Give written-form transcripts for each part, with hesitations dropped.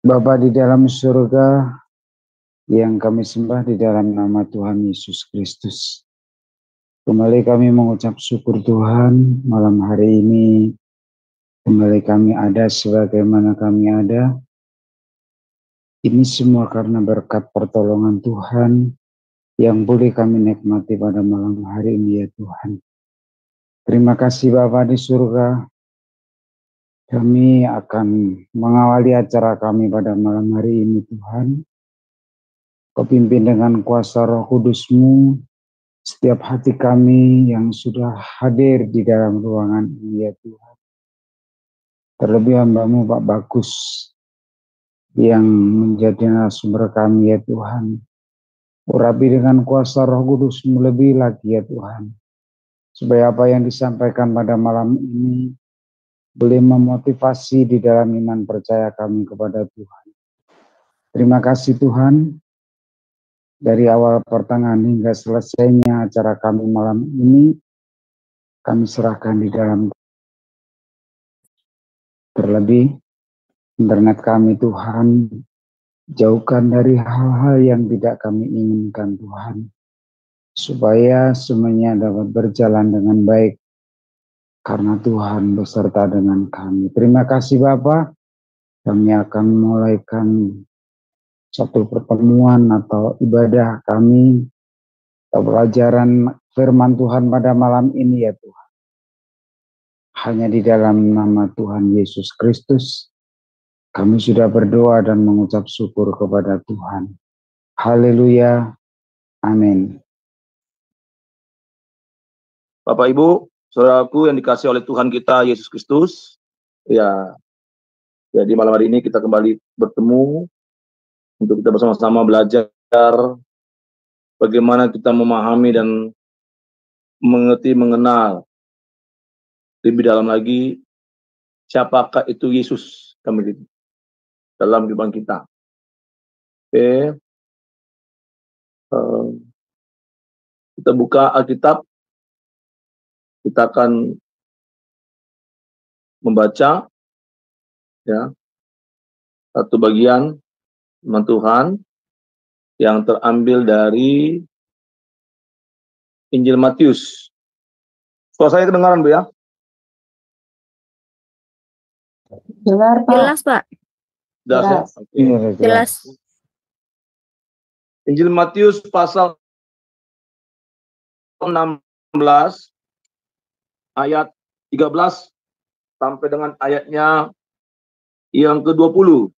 Bapa di dalam surga, yang kami sembah di dalam nama Tuhan Yesus Kristus. Kembali kami mengucap syukur Tuhan malam hari ini. Kembali kami ada sebagaimana kami ada. Ini semua karena berkat pertolongan Tuhan yang boleh kami nikmati pada malam hari ini ya Tuhan. Terima kasih Bapa di surga. Kami akan mengawali acara kami pada malam hari ini Tuhan. Kau pimpin dengan kuasa Roh Kudus-Mu setiap hati kami yang sudah hadir di dalam ruangan ini ya Tuhan. Terlebih hamba-Mu Pak Bagus yang menjadi narasumber kami ya Tuhan. Urapi dengan kuasa Roh Kudus-Mu lebih lagi ya Tuhan. Supaya apa yang disampaikan pada malam ini boleh memotivasi di dalam iman percaya kami kepada Tuhan. Terima kasih Tuhan. Dari awal pertengahan hingga selesainya acara kami malam ini, kami serahkan di dalam. Terlebih internet kami Tuhan, jauhkan dari hal-hal yang tidak kami inginkan Tuhan. Supaya semuanya dapat berjalan dengan baik. Karena Tuhan beserta dengan kami. Terima kasih Bapak. Kami akan memulaikan satu pertemuan atau ibadah kami. Atau pelajaran firman Tuhan pada malam ini ya Tuhan. Hanya di dalam nama Tuhan Yesus Kristus. Kami sudah berdoa dan mengucap syukur kepada Tuhan. Haleluya. Amin. Bapak Ibu, saudaraku yang dikasihi oleh Tuhan kita Yesus Kristus, ya, di malam hari ini kita kembali bertemu untuk kita bersama-sama belajar bagaimana kita memahami dan mengerti, mengenal lebih dalam lagi siapakah itu Yesus kami dalam kehidupan kita. Oke, kita buka Alkitab, kita akan membaca ya satu bagian firman Tuhan yang terambil dari Injil Matius. Suara saya kedengaran Bu ya? Jelas Pak. Jelas ya? Okay. Jelas. Injil Matius pasal 16 ayat 13 sampai dengan ayatnya yang ke-20.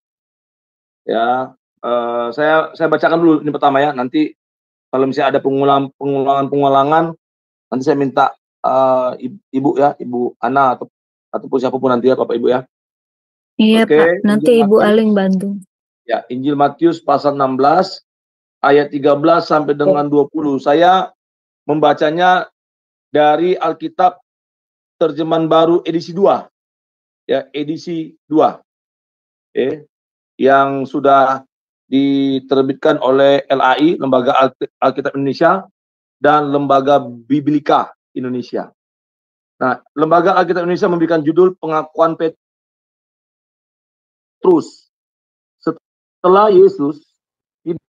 Ya, saya bacakan dulu ini pertama ya. Nanti kalau misalnya ada pengulangan, nanti saya minta Ibu ya, Ibu Ana ataupun siapapun nanti ya Bapak Ibu ya. Iya Pak, nanti Ibu Aling bantu. Ya, Injil Matius pasal 16 ayat 13 sampai dengan 20. Saya membacanya dari Alkitab Terjemahan Baru edisi 2. Ya, edisi 2. Yang sudah diterbitkan oleh LAI, Lembaga Alkitab Indonesia, dan Lembaga Biblika Indonesia. Nah, Lembaga Alkitab Indonesia memberikan judul Pengakuan Petrus. Setelah Yesus tiba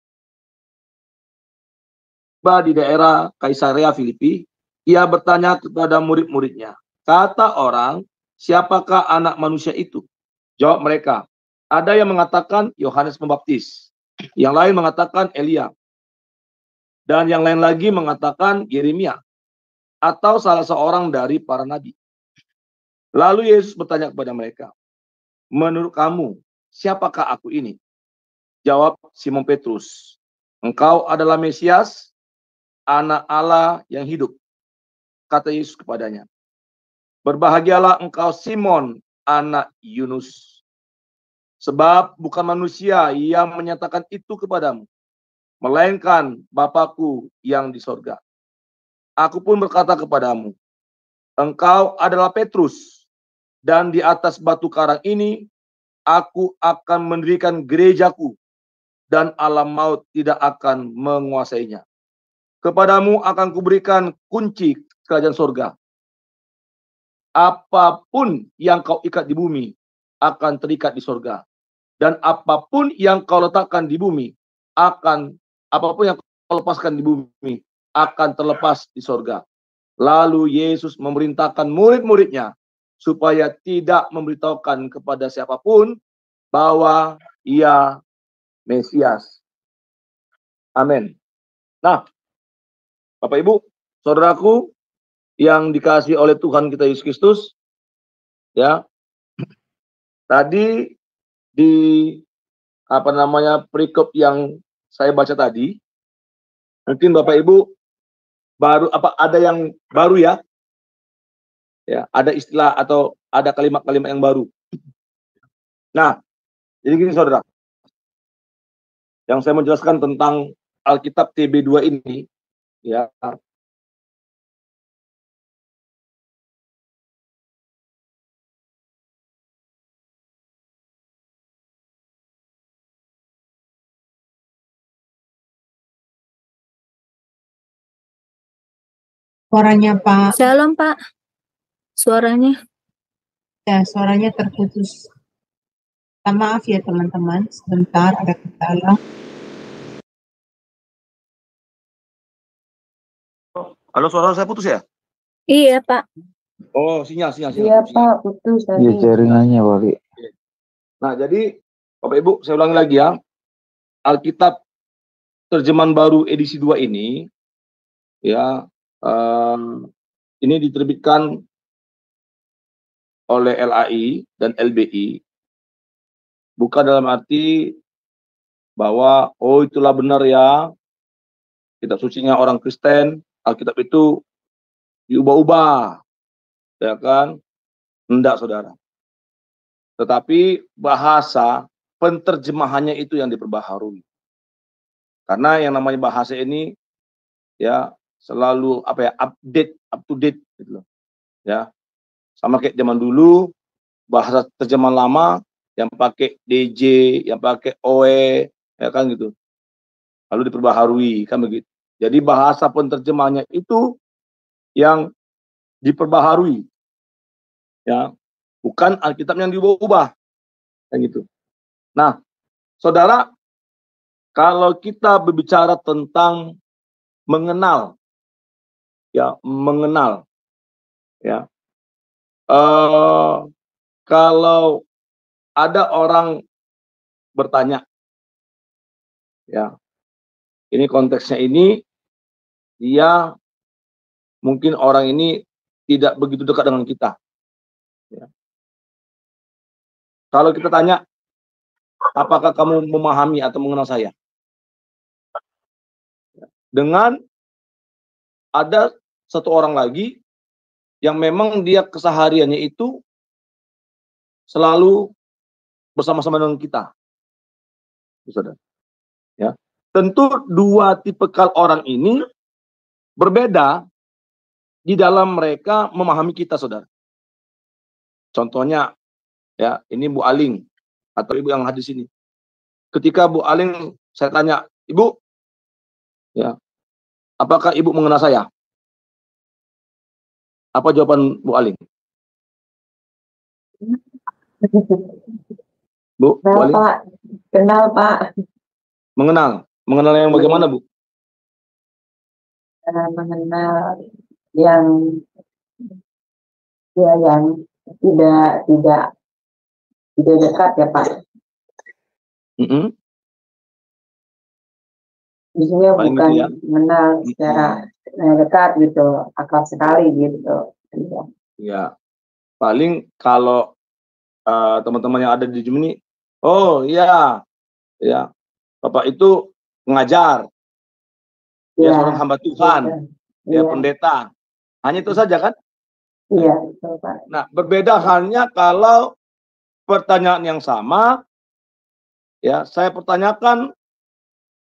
di daerah Kaisarea Filipi, ia bertanya kepada murid-muridnya, kata orang, siapakah anak manusia itu? Jawab mereka, ada yang mengatakan Yohanes Pembaptis, yang lain mengatakan Elia, dan yang lain lagi mengatakan Yeremia, atau salah seorang dari para nabi. Lalu Yesus bertanya kepada mereka, menurut kamu, siapakah aku ini? Jawab Simon Petrus, engkau adalah Mesias, Anak Allah yang hidup. Kata Yesus kepadanya, berbahagialah engkau Simon, anak Yunus. Sebab bukan manusia yang menyatakan itu kepadamu, melainkan Bapa-Ku yang di sorga. Aku pun berkata kepadamu, engkau adalah Petrus, dan di atas batu karang ini, aku akan mendirikan gerejaku, dan alam maut tidak akan menguasainya. Kepadamu akan kuberikan kunci kerajaan sorga. Apapun yang kau ikat di bumi akan terikat di sorga. Dan apapun yang kau letakkan di bumi apapun yang kau lepaskan di bumi akan terlepas di sorga. Lalu Yesus memerintahkan murid-muridnya supaya tidak memberitahukan kepada siapapun bahwa ia Mesias. Amin. Nah, Bapak Ibu, saudaraku yang dikasihi oleh Tuhan kita Yesus Kristus, ya. Tadi di perikop yang saya baca tadi, mungkin Bapak Ibu baru ada yang baru ya. Ya, ada istilah atau ada kalimat-kalimat yang baru. Nah, jadi gini saudara. Yang saya menjelaskan tentang Alkitab TB2 ini, ya. Suaranya Pak. Shalom Pak. Suaranya. Ya, suaranya terputus. Maaf ya teman-teman, sebentar ada kendala. Halo, suara saya putus ya? Iya Pak. Oh, sinyal. Iya Pak, putus tadi. Iya, jaringannya Wali. Nah, jadi Bapak Ibu, saya ulangi lagi ya. Alkitab terjemahan baru edisi 2 ini, ya, ini diterbitkan oleh LAI dan LBI, bukan dalam arti bahwa itulah benar ya, kitab sucinya orang Kristen, Alkitab itu diubah-ubah, ya kan? Enggak, saudara. Tetapi bahasa penterjemahannya itu yang diperbaharui. Karena yang namanya bahasa ini ya selalu update, up to date gitu loh. Ya. Sama kayak zaman dulu bahasa terjemahan lama yang pakai DJ, yang pakai OE, ya kan gitu. Lalu diperbaharui kan begitu. Jadi bahasa penterjemahnya itu yang diperbaharui. Ya. Bukan Alkitab yang diubah-ubah. Kayak gitu. Nah, saudara, kalau kita berbicara tentang mengenal, ya, kalau ada orang bertanya, ya, ini konteksnya ini, dia mungkin orang ini tidak begitu dekat dengan kita. Ya. Kalau kita tanya, apakah kamu memahami atau mengenal saya? Dengan ada satu orang lagi yang memang dia kesehariannya itu selalu bersama-sama dengan kita. Saudara. Ya. Tentu dua tipikal orang ini berbeda di dalam mereka memahami kita, saudara. Contohnya, ya, ini Bu Aling atau Ibu yang hadir sini. Ketika Bu Aling saya tanya, Ibu, ya, apakah Ibu mengenal saya? Apa jawaban Bu Aling? Bu Kenal Aling? Pak, kenal Pak. Mengenal yang bagaimana, Bu? Mengenal yang tidak dekat ya Pak. Maksudnya bukan gitu ya? mengenal secara dekat gitu, akrab sekali gitu. Ya, paling kalau teman-teman yang ada di Zoom ini, oh iya, ya, Bapak itu mengajar, ya, seorang hamba Tuhan, ya, pendeta, hanya itu saja kan? Iya, betul Pak. Nah, berbeda halnya kalau pertanyaan yang sama, ya, saya pertanyakan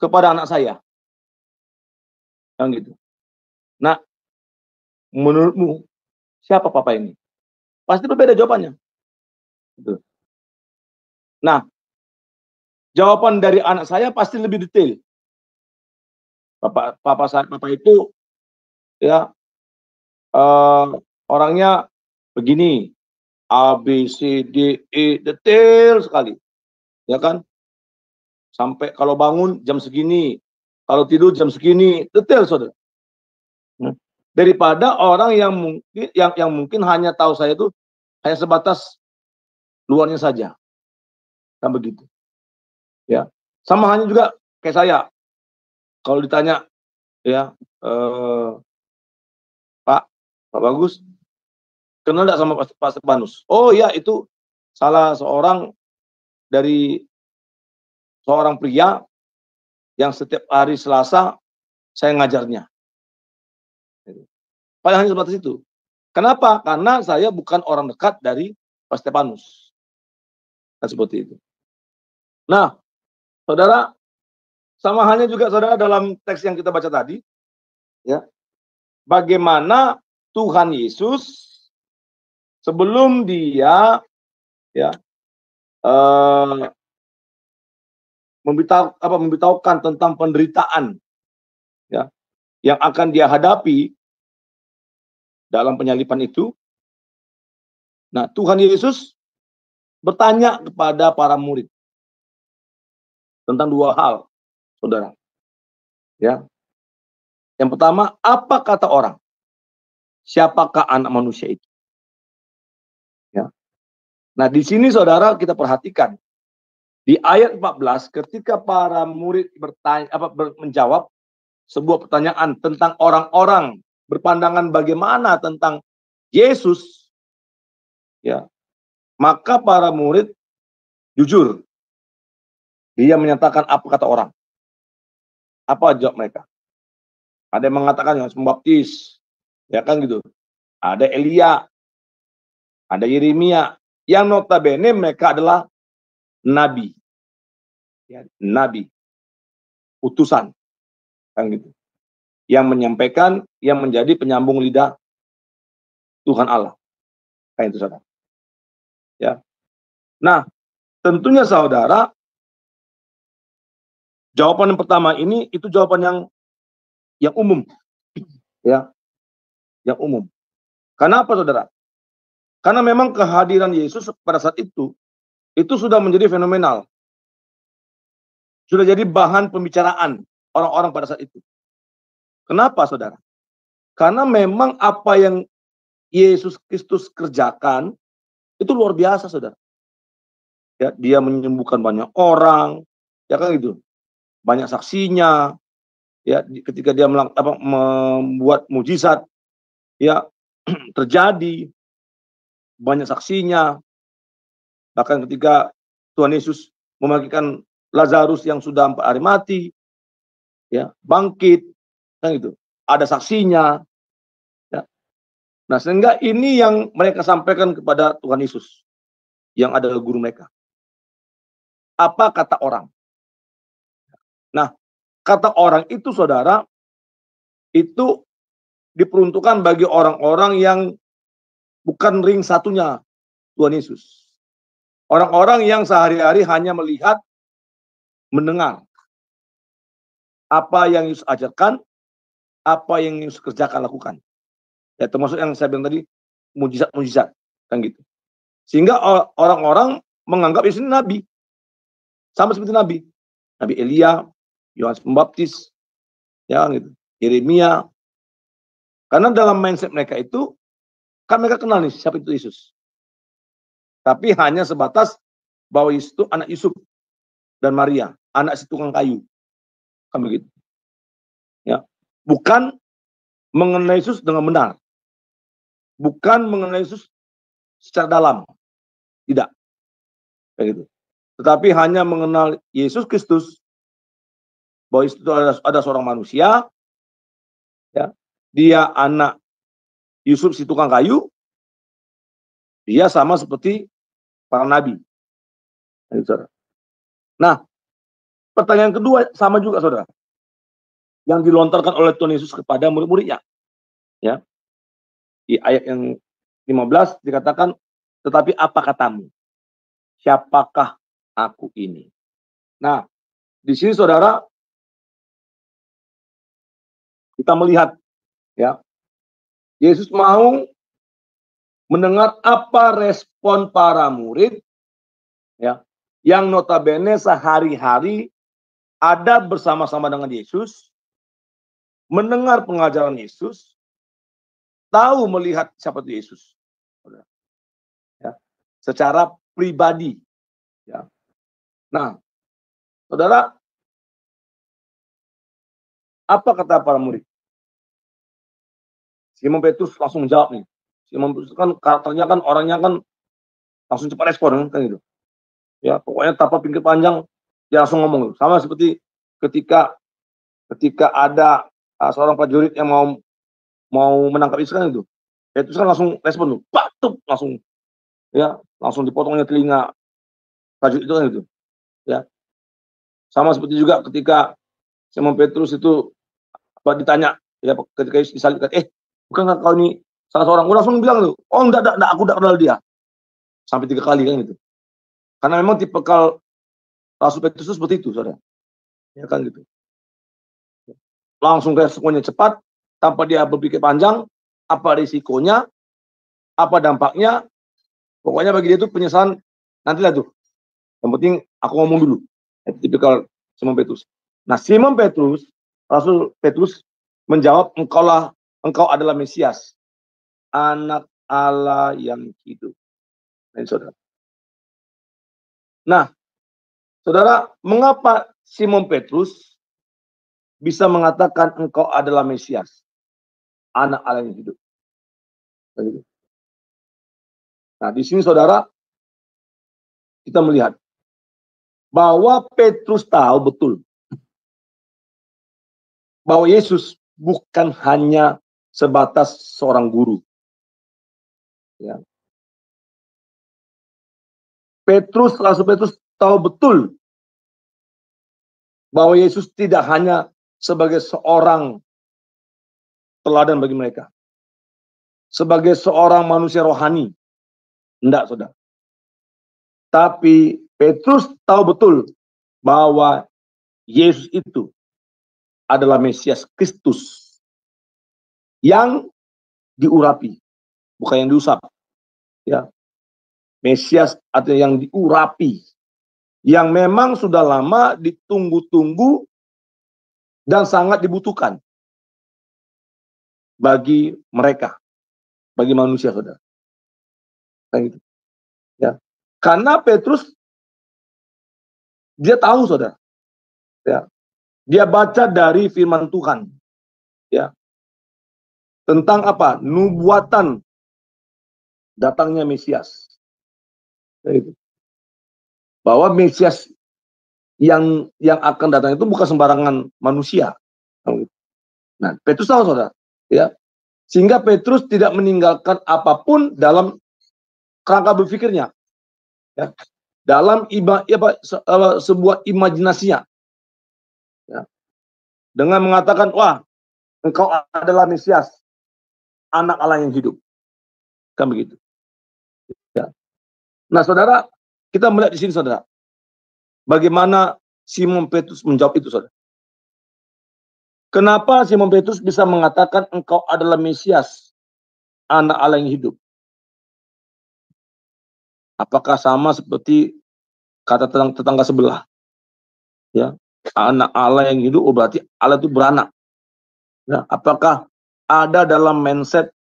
kepada anak saya, yang gitu. Nah, menurutmu siapa papa ini? Pasti berbeda jawabannya. Gitu. Nah, jawaban dari anak saya pasti lebih detail. Papa itu, ya, orangnya begini, A, B, C, D, E, detail sekali. ya kan? Sampai kalau bangun jam segini, kalau tidur jam segini, detail saudara. Daripada orang yang mungkin hanya tahu saya itu hanya sebatas luarnya saja, kan begitu. Ya, sama halnya juga kayak saya. Kalau ditanya, ya, Pak Bagus, kenal nggak sama Pak Stefanus? Oh ya, itu salah seorang dari seorang pria yang setiap hari Selasa saya ngajarnya. Paling hanya sebatas itu. Kenapa? Karena saya bukan orang dekat dari Pak Stefanus. Nah, seperti itu. Nah, saudara, sama halnya juga saudara dalam teks yang kita baca tadi, ya, bagaimana Tuhan Yesus sebelum dia, ya, memberitahukan tentang penderitaan, ya, yang akan dia hadapi dalam penyalipan itu. Nah, Tuhan Yesus bertanya kepada para murid tentang dua hal, saudara. Ya, yang pertama, apa kata orang? Siapakah anak manusia itu? Ya. Nah, di sini saudara kita perhatikan di ayat 14 ketika para murid menjawab sebuah pertanyaan tentang orang-orang berpandangan bagaimana tentang Yesus, ya, maka para murid jujur, dia menyatakan apa kata orang. Apa jawab mereka? Ada yang mengatakan Yohanes Pembaptis, ya kan gitu. Ada Elia, ada Yeremia, yang notabene mereka adalah nabi, ya, nabi, utusan, kan gitu. Yang menyampaikan, yang menjadi penyambung lidah Tuhan Allah, kayak itu saudara. Ya, nah tentunya saudara, jawaban yang pertama ini itu jawaban yang umum, ya, yang umum. Kenapa saudara? Karena memang kehadiran Yesus pada saat itu sudah menjadi fenomenal, sudah jadi bahan pembicaraan orang-orang pada saat itu. Kenapa saudara? Karena memang apa yang Yesus Kristus kerjakan itu luar biasa saudara. Ya, dia menyembuhkan banyak orang, ya kan gitu, banyak saksinya. Ya, ketika dia membuat mujizat, ya, terjadi banyak saksinya. Bahkan ketika Tuhan Yesus membangkitkan Lazarus yang sudah 4 hari mati, ya, bangkit, kan gitu, ada saksinya. Ya. Nah, sehingga ini yang mereka sampaikan kepada Tuhan Yesus yang adalah guru mereka. Apa kata orang? Nah, kata orang itu saudara, itu diperuntukkan bagi orang-orang yang bukan ring satunya Tuhan Yesus. Orang-orang yang sehari-hari hanya melihat, mendengar apa yang Yesus ajarkan, apa yang Yesus kerjakan, lakukan. Ya, termasuk yang saya bilang tadi, mujizat-mujizat, kan gitu. Sehingga orang-orang menganggap Yesus ini nabi. Sama seperti nabi. Nabi Elia, Yohanes Pembaptis, ya gitu, Yeremia. Karena dalam mindset mereka itu, kan mereka kenal nih siapa itu Yesus. Tapi hanya sebatas bahwa Yesus itu anak Yusuf dan Maria, anak si tukang kayu. Kan begitu. Ya. Bukan mengenai Yesus dengan benar. Bukan mengenai Yesus secara dalam. Tidak. Kayak gitu. Tetapi hanya mengenal Yesus Kristus, bahwa Yesus itu ada seorang manusia, ya, dia anak Yusuf si tukang kayu, dia sama seperti para nabi. Nah, pertanyaan kedua sama juga saudara, yang dilontarkan oleh Tuhan Yesus kepada murid-muridnya, ya, di ayat yang 15 dikatakan, tetapi apa katamu? Siapakah aku ini? Nah, di sini saudara, kita melihat, ya, Yesus mau mendengar apa respon para murid, ya, yang notabene sehari-hari ada bersama-sama dengan Yesus, mendengar pengajaran Yesus, tahu melihat siapa itu Yesus, ya, secara pribadi. Ya. Nah, saudara, apa kata para murid? Simon Petrus langsung jawab nih. Simon Petrus kan karakternya kan, orangnya kan langsung cepat respon kan gitu. Ya, pokoknya tanpa pikir panjang dia langsung ngomong. Sama seperti ketika ada seorang prajurit yang mau menangkap Yesus kan itu. Petrus kan langsung respon tuh, tup, langsung ya, langsung dipotongnya telinga prajurit itu kan gitu. Ya. Sama seperti juga ketika Simon Petrus itu ditanya ya, ketika Yesus disalibkan, bukankah kau ini salah seorang? Gue langsung bilang tuh, oh enggak, aku enggak kenal dia. Sampai 3 kali kan gitu. Karena memang tipikal Rasul Petrus itu seperti itu, saudara. Ya kan gitu. Langsung responnya cepat, tanpa dia berpikir panjang, apa risikonya, apa dampaknya. Pokoknya bagi dia itu penyesalan nantilah tuh. Yang penting aku ngomong dulu. Itu tipikal Simon Petrus. Nah, Simon Petrus, Rasul Petrus menjawab, engkau adalah Mesias, anak Allah yang hidup. Nah, saudara, mengapa Simon Petrus bisa mengatakan engkau adalah Mesias, anak Allah yang hidup? Nah, di sini saudara, kita melihat bahwa Petrus tahu betul bahwa Yesus bukan hanya sebatas seorang guru. Ya. Rasul Petrus tahu betul bahwa Yesus tidak hanya sebagai seorang teladan bagi mereka, sebagai seorang manusia rohani. Enggak, saudara. Tapi Petrus tahu betul bahwa Yesus itu adalah Mesias Kristus yang diurapi, bukan yang diusap. Ya. Mesias atau yang diurapi, yang memang sudah lama ditunggu-tunggu dan sangat dibutuhkan bagi mereka, bagi manusia, saudara. Gitu. Ya. Karena Petrus dia tahu, saudara. Ya. Dia baca dari firman Tuhan. Ya. Tentang apa? Nubuatan datangnya Mesias. Gitu. Bahwa Mesias yang akan datang itu bukan sembarangan manusia. Nah, Petrus tahu, saudara. Ya. Sehingga Petrus tidak meninggalkan apapun dalam kerangka berpikirnya. Ya. Dalam sebuah imajinasinya. Ya. Dengan mengatakan, wah, engkau adalah Mesias, anak Allah yang hidup. Kan begitu. Ya. Nah, saudara, kita melihat di sini, saudara, bagaimana Simon Petrus menjawab itu, saudara. Kenapa Simon Petrus bisa mengatakan engkau adalah Mesias, anak Allah yang hidup? Apakah sama seperti kata tetangga sebelah? Ya, anak Allah yang hidup, berarti Allah itu beranak. Ya, apakah ada dalam mindset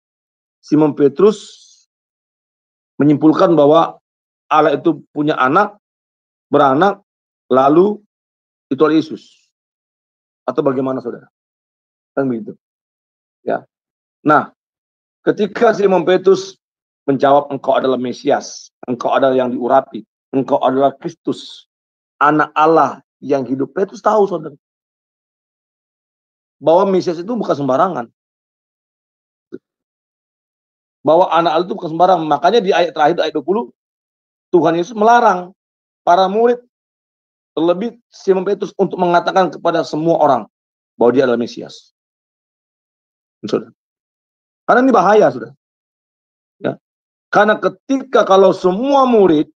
Simon Petrus menyimpulkan bahwa Allah itu punya anak, beranak, lalu itu adalah Yesus? Atau bagaimana, saudara? Kan begitu. Ya. Nah, ketika Simon Petrus menjawab engkau adalah Mesias, engkau adalah yang diurapi, engkau adalah Kristus, anak Allah yang hidup, Petrus tahu, saudara, bahwa Mesias itu bukan sembarangan. Bahwa anak Allah itu bukan sembarangan. Makanya di ayat terakhir, ayat 20, Tuhan Yesus melarang para murid, terlebih Simon Petrus, untuk mengatakan kepada semua orang bahwa dia adalah Mesias. Saudara. Karena ini bahaya, saudara. Ya. Karena ketika kalau semua murid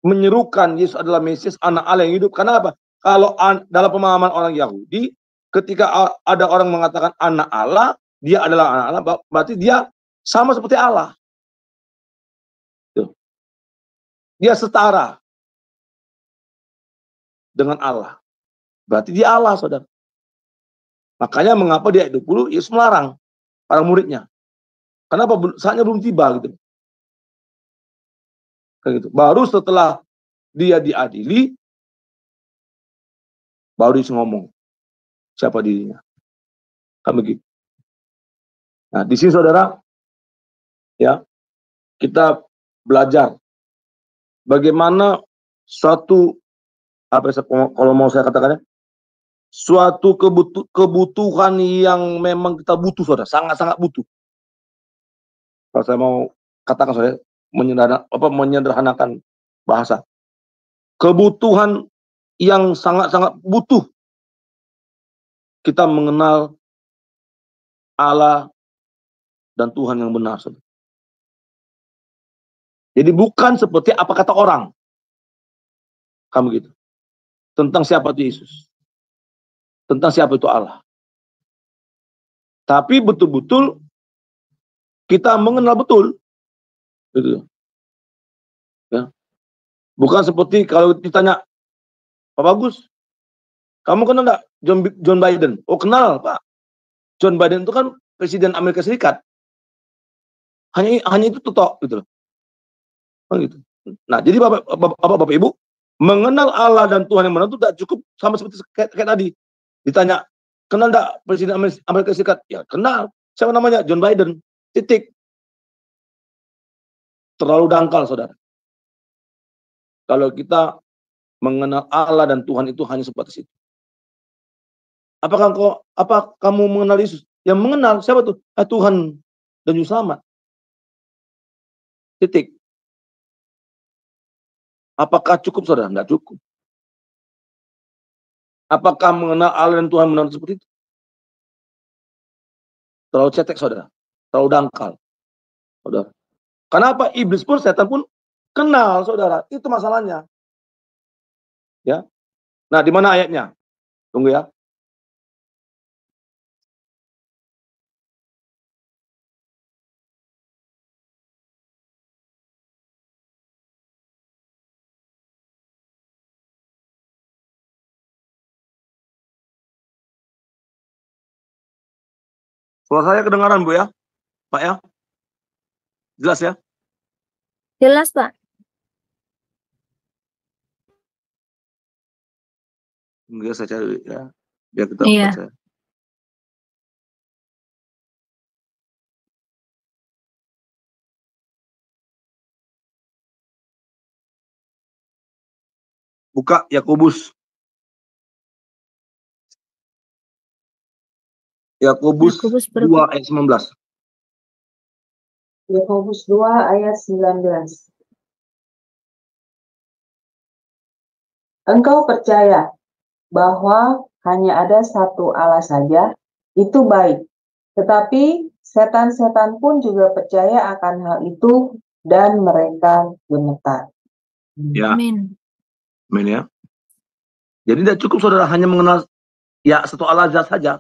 menyerukan Yesus adalah Mesias, anak Allah yang hidup, karena apa? Kalau dalam pemahaman orang Yahudi, ketika ada orang mengatakan anak Allah, dia adalah anak Allah, berarti dia sama seperti Allah. Tuh. Dia setara. dengan Allah. Berarti dia Allah, saudara. Makanya mengapa di ayat 20 Yesus melarang para muridnya. Kenapa? Saatnya belum tiba gitu. Kayak gitu. Baru setelah dia diadili, baru Yesus ngomong siapa dirinya. Kan begitu. Nah, di sini saudara, ya, kita belajar bagaimana suatu, apa kalau mau saya katakannya, suatu kebutuhan yang memang kita butuh, saudara, sangat-sangat butuh. Kalau saya mau katakan, saudara, menyederhanakan bahasa, kebutuhan yang sangat-sangat butuh kita mengenal Allah dan Tuhan yang benar, saudara. Jadi bukan seperti apa kata orang, kamu gitu, tentang siapa itu Yesus, tentang siapa itu Allah. Tapi betul-betul kita mengenal betul, gitu. Ya. Bukan seperti kalau ditanya, Pak Bagus, kamu kenal nggak John Biden? Oh, kenal, Pak. John Biden itu kan presiden Amerika Serikat. Hanya itu tuh, gitu. Gitu. Nah, jadi Bapak Ibu, mengenal Allah dan Tuhan yang benar itu tidak cukup sama seperti kayak tadi. Ditanya, kenal nggak presiden Amerika Serikat? Ya, kenal. Siapa namanya? John Biden. Titik. Terlalu dangkal, saudara. Kalau kita mengenal Allah dan Tuhan itu hanya sebatas itu. Apa kamu mengenal Yesus? Yang mengenal siapa tuh? Tuhan dan Juru Selamat. Titik. Apakah cukup, saudara? Enggak cukup. Apakah mengenal Allah dan Tuhan benar seperti itu? Terlalu cetek, saudara. Terlalu dangkal, saudara. Kenapa? Iblis pun, setan pun kenal, saudara. Itu masalahnya. Ya. Nah, di mana ayatnya? Tunggu ya. Suara saya kedengaran, Bu ya? Pak ya? Jelas ya? Jelas, Pak. Enggak, saya cari ya. Biar kita Iya. baca. Buka Yakobus. Yakobus 2 ayat 19. Yakobus 2 ayat 19. Engkau percaya bahwa hanya ada satu Allah saja, itu baik. Tetapi setan-setan pun juga percaya akan hal itu dan mereka gemetar. Ya. Amin. Amin ya. Jadi tidak cukup, saudara, hanya mengenal ya satu Allah saja.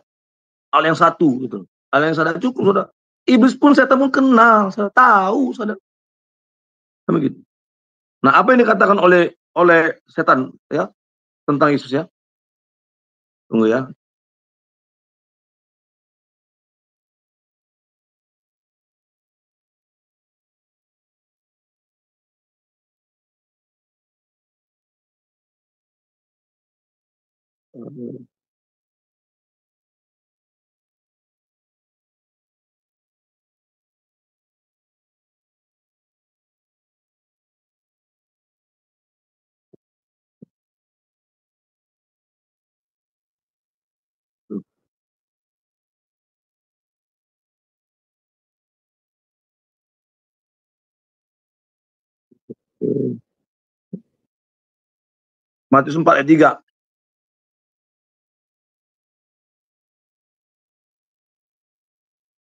Allah yang satu gitu. Allah yang sadar cukup, saudara. Iblis pun, setan pun kenal, saudara, tahu, saudara. Begitu. Nah, apa yang dikatakan oleh setan ya tentang Yesus ya? Tunggu ya. Matius 4 ayat 3.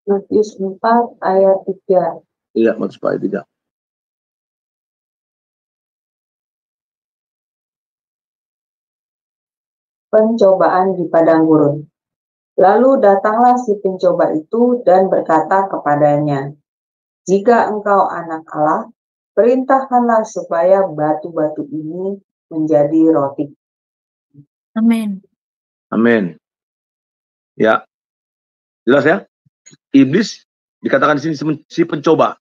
Matius 4 ayat 3. Iya, Matius 4 ayat 3. Pencobaan di padang gurun. Lalu datanglah si pencoba itu dan berkata kepadanya, jika engkau anak Allah, perintahkanlah supaya batu-batu ini menjadi roti. Amin. Amin. Ya, jelas ya? Iblis dikatakan di sini si pencoba.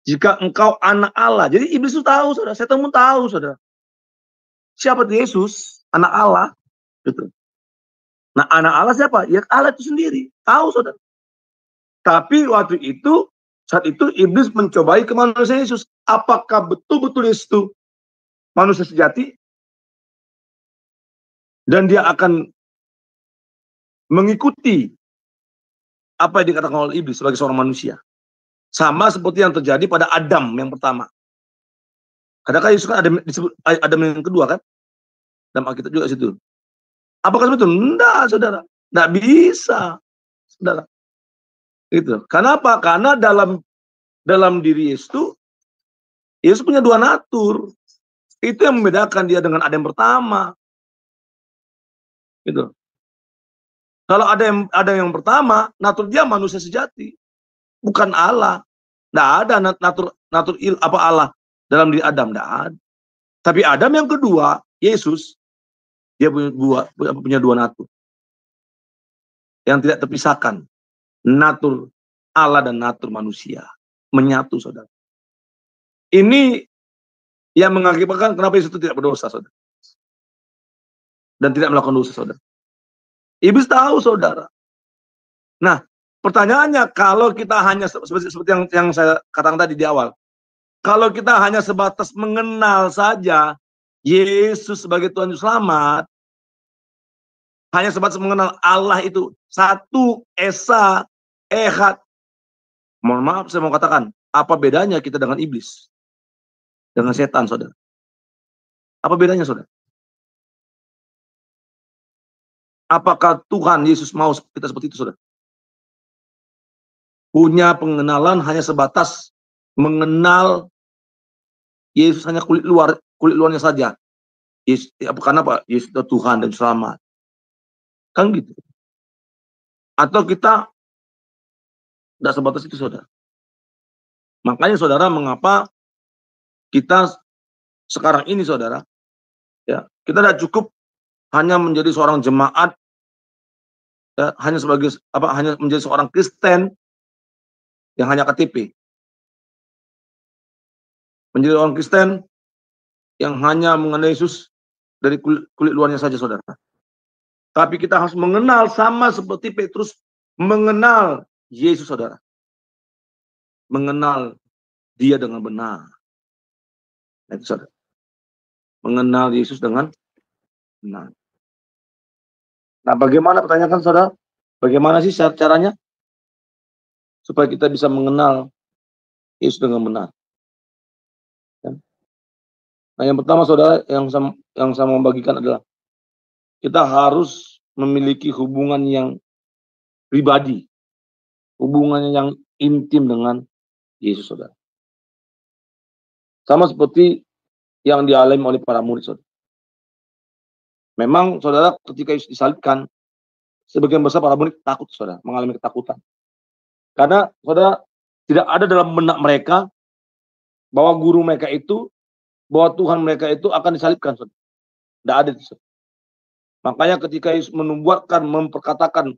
Jika engkau anak Allah, jadi iblis itu tahu, saudara. Setan pun tahu, saudara. Siapa itu Yesus? Anak Allah. Gitu. Nah, anak Allah siapa? Ya Allah itu sendiri. Tahu, saudara. Tapi waktu itu, saat itu iblis mencobai kemanusiaan Yesus. Apakah betul-betul Yesus itu manusia sejati? Dan dia akan mengikuti apa yang dikatakan oleh iblis sebagai seorang manusia. Sama seperti yang terjadi pada Adam yang pertama. Adakah Yesus kan disebut Adam yang kedua kan? Dalam Alkitab juga situ. Apakah betul? Enggak, saudara. Enggak bisa, saudara. Itu. Kenapa? Karena dalam diri Yesus punya dua natur. Itu yang membedakan dia dengan Adam pertama. Gitu. Kalau ada yang pertama, natur dia manusia sejati, bukan Allah. Nggak ada natur apa Allah dalam diri Adam, nggak ada. Tapi Adam yang kedua, Yesus, dia punya dua natur yang tidak terpisahkan, natur Allah dan natur manusia menyatu, saudara. Ini yang mengakibatkan kenapa Yesus itu tidak berdosa, saudara, dan tidak melakukan dosa, saudara. Iblis tahu, saudara. Nah, pertanyaannya, kalau kita hanya seperti yang saya katakan tadi di awal, kalau kita hanya sebatas mengenal saja Yesus sebagai Tuhan Juru Selamat, hanya sebatas mengenal Allah itu satu, esa, ehad. Mohon maaf, saya mau katakan, apa bedanya kita dengan iblis? Dengan setan, saudara? Apa bedanya, saudara? Apakah Tuhan Yesus mau kita seperti itu, saudara? Punya pengenalan hanya sebatas mengenal Yesus hanya kulit luarnya saja. Yesus, karena apa? Yesus itu Tuhan dan Selamat. Kan gitu. Atau kita tidak sebatas itu, saudara. Makanya, saudara, mengapa kita sekarang ini, saudara, ya, kita tidak cukup hanya menjadi seorang jemaat, ya, hanya menjadi seorang Kristen yang hanya KTP. Menjadi orang Kristen yang hanya mengenal Yesus dari kulit luarnya saja, saudara. Tapi kita harus mengenal sama seperti Petrus mengenal Yesus, saudara. Mengenal dia dengan benar. Nah, itu, saudara. Mengenal Yesus dengan benar. Nah, bagaimana, pertanyaan saudara? Bagaimana sih caranya? Supaya kita bisa mengenal Yesus dengan benar. Nah, yang pertama, saudara, yang saya mau bagikan adalah kita harus memiliki hubungan yang pribadi, hubungan yang intim dengan Yesus, saudara. Sama seperti yang dialami oleh para murid, saudara. Memang, saudara, ketika Yesus disalibkan, sebagian besar para murid takut, saudara, mengalami ketakutan. Karena, saudara, tidak ada dalam benak mereka bahwa guru mereka itu, bahwa Tuhan mereka itu akan disalibkan, saudara. Tidak ada itu, saudara. Makanya ketika Yesus memperkatakan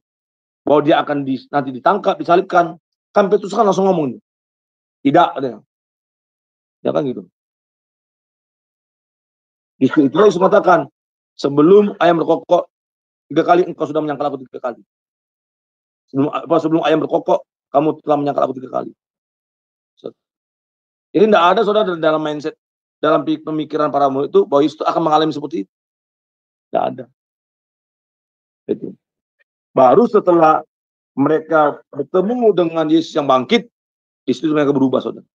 bahwa dia akan nanti ditangkap, disalibkan, kan Petrus kan langsung ngomong, tidak ada. Ya kan gitu. Itu Yesus mengatakan, sebelum ayam berkokok 3 kali, engkau sudah menyangkal aku 3 kali. Sebelum ayam berkokok, kamu telah menyangkal aku 3 kali. Jadi tidak ada, saudara, dalam mindset, dalam pemikiran para murid itu bahwa Yesus akan mengalami seperti itu. Tidak ada. Itu. Baru setelah mereka bertemu dengan Yesus yang bangkit, di situ mereka berubah, saudara.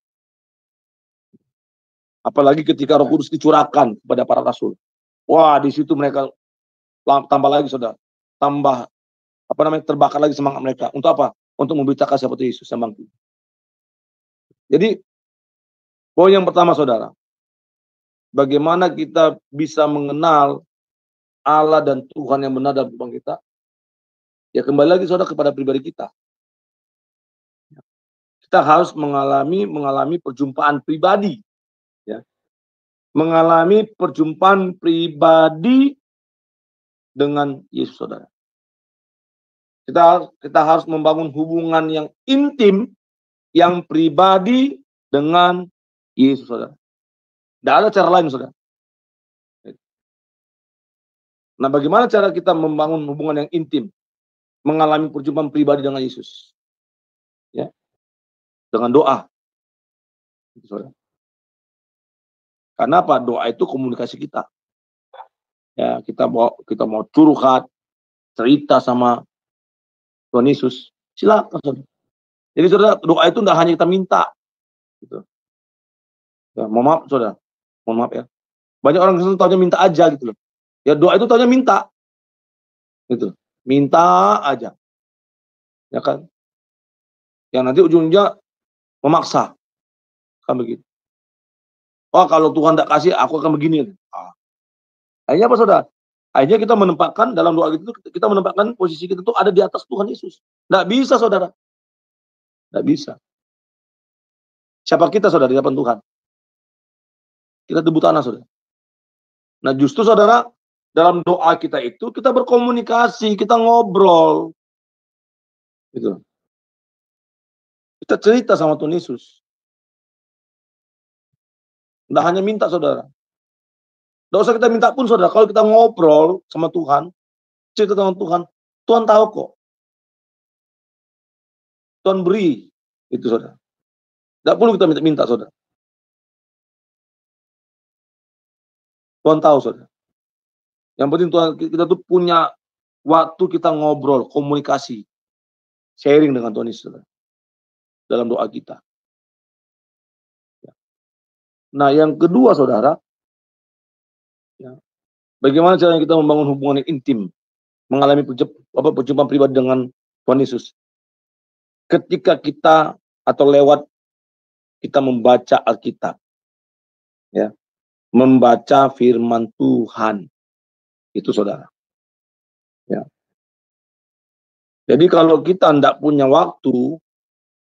Apalagi ketika Roh Kudus dicurahkan kepada para rasul. Wah, di situ mereka tambah lagi, saudara. Tambah terbakar lagi semangat mereka. Untuk apa? Untuk memberitakan seperti Yesus yang bangkit. Jadi, poin yang pertama, saudara, bagaimana kita bisa mengenal Allah dan Tuhan yang benar dalam kehidupan kita? Ya, kembali lagi, saudara, kepada pribadi kita. Kita harus mengalami perjumpaan pribadi, ya. Mengalami perjumpaan pribadi dengan Yesus, saudara. Kita harus membangun hubungan yang intim, yang pribadi dengan Yesus, saudara. Tidak ada cara lain, saudara. Nah, bagaimana cara kita membangun hubungan yang intim, mengalami perjumpaan pribadi dengan Yesus? Ya, dengan doa, saudara. Karena apa? Doa itu komunikasi kita. Ya, kita mau curhat, cerita sama Tuhan Yesus, silakan, saudara. Jadi, saudara, doa itu tidak hanya kita minta, gitu. Ya, mohon maaf, saudara, mohon maaf ya. Banyak orang Kristen taunya minta aja, gitu loh. Ya, doa itu taunya minta, gitu, minta aja, ya kan? Yang nanti ujungnya memaksa, kan begitu. Oh, kalau Tuhan tidak kasih, aku akan begini. Akhirnya apa, saudara? Akhirnya kita menempatkan dalam doa itu, kita menempatkan posisi kita itu ada di atas Tuhan Yesus. Tidak bisa, saudara. Tidak bisa. Siapa kita, saudara, di hadapan Tuhan? Kita debu tanah, saudara. Nah, justru, saudara, dalam doa kita itu, kita berkomunikasi, kita ngobrol. Gitu. Kita cerita sama Tuhan Yesus. Tidak hanya minta, saudara. Tidak usah kita minta pun, saudara. Kalau kita ngobrol sama Tuhan, cerita dengan Tuhan, Tuhan tahu kok. Tuhan beri. Itu, saudara. Tidak perlu kita minta, saudara. Tuhan tahu, saudara. Yang penting Tuhan, kita tuh punya waktu kita ngobrol, komunikasi, sharing dengan Tuhan Yesus, saudara, dalam doa kita. Nah, yang kedua, saudara, ya, bagaimana caranya kita membangun hubungan yang intim, mengalami perjumpaan pribadi dengan Tuhan Yesus? Ketika kita atau lewat kita membaca Alkitab, ya, membaca firman Tuhan, itu, saudara. Ya. Jadi kalau kita tidak punya waktu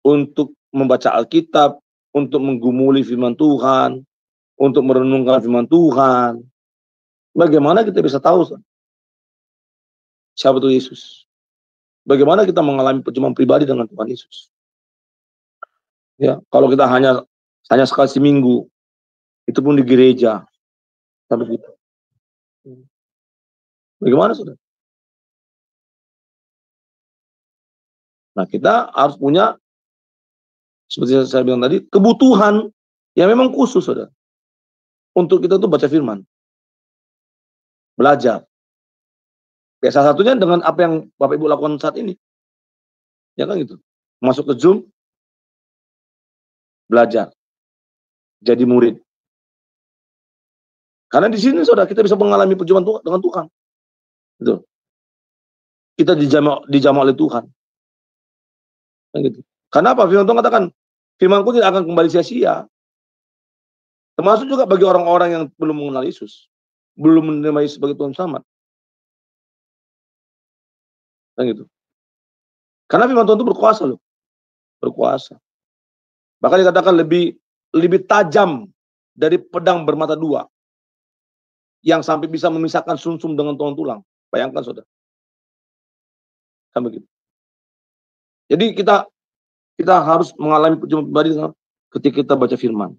untuk membaca Alkitab, untuk menggumuli firman Tuhan, untuk merenungkan firman Tuhan, bagaimana kita bisa tahu siapa itu Yesus? Bagaimana kita mengalami perjumpaan pribadi dengan Tuhan Yesus? Ya, kalau kita hanya sekali seminggu, itu pun di gereja, sampai gitu. Bagaimana, saudara? Nah, kita harus punya, seperti saya bilang tadi, kebutuhan yang memang khusus, saudara, untuk kita tuh baca firman, belajar. Ya, salah satunya dengan apa yang Bapak Ibu lakukan saat ini, ya kan gitu, masuk ke Zoom, belajar, jadi murid. Karena di sini, saudara, kita bisa mengalami perjumpaan dengan Tuhan, gitu. Kita dijamah oleh Tuhan, kan gitu. Karena apa? Firman Tuhan katakan, firmanku tidak akan kembali sia-sia. Termasuk juga bagi orang-orang yang belum mengenal Yesus, belum menerima Yesus sebagai Tuhan Selamat, kan gitu. Karena firman Tuhan itu berkuasa, loh, berkuasa. Bahkan dikatakan lebih tajam dari pedang bermata dua, yang sampai bisa memisahkan sumsum dengan tulang. Bayangkan, saudara, kan begitu. Jadi kita harus mengalami perjumpaan pribadi ketika kita baca firman.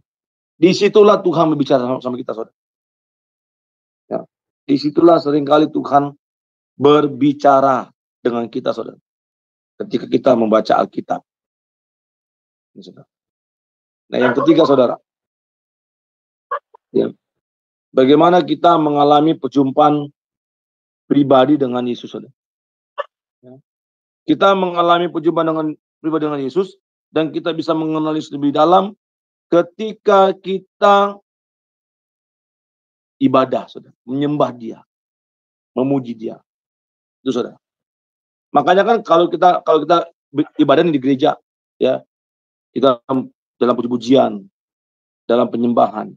Disitulah Tuhan berbicara sama kita, saudara. Ya, disitulah seringkali Tuhan berbicara dengan kita, saudara, ketika kita membaca Alkitab. Ini, saudara. Nah, yang ketiga, saudara, ya, bagaimana kita mengalami perjumpaan pribadi dengan Yesus, saudara. Ya. Kita mengalami perjumpaan pribadi dengan Yesus, dan kita bisa mengenali lebih dalam ketika kita ibadah, saudara, menyembah Dia, memuji Dia, itu, saudara. Makanya kan kalau kita ibadah di gereja, ya, kita dalam puji-pujian, dalam penyembahan,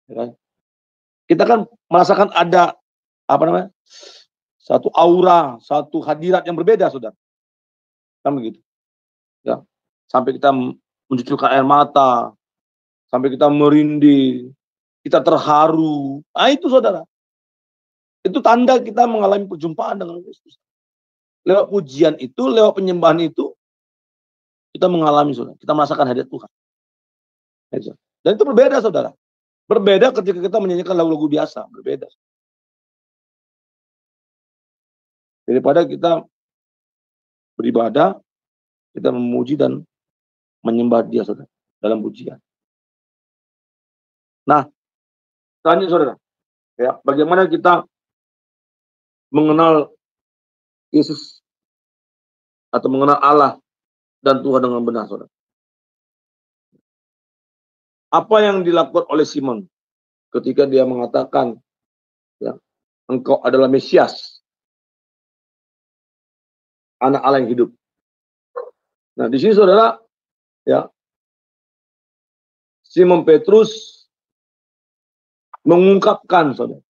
ya kan? Kita kan merasakan ada satu aura, satu hadirat yang berbeda, saudara, kan begitu, ya. Sampai kita mencucurkan air mata, sampai kita merinding, kita terharu. Nah, itu, saudara. Itu tanda kita mengalami perjumpaan dengan Kristus. Lewat pujian itu, lewat penyembahan itu, kita mengalami, saudara. Kita merasakan hadirat Tuhan. Dan itu berbeda, saudara. Berbeda ketika kita menyanyikan lagu-lagu biasa. Berbeda. Daripada kita beribadah, kita memuji dan menyembah Dia, saudara, dalam pujian. Nah, tanya saudara, ya, bagaimana kita mengenal Yesus atau mengenal Allah dan Tuhan dengan benar, saudara? Apa yang dilakukan oleh Simon ketika dia mengatakan, ya, engkau adalah Mesias, anak Allah yang hidup. Nah, di sini saudara, ya, Simon Petrus mengungkapkan, saudara,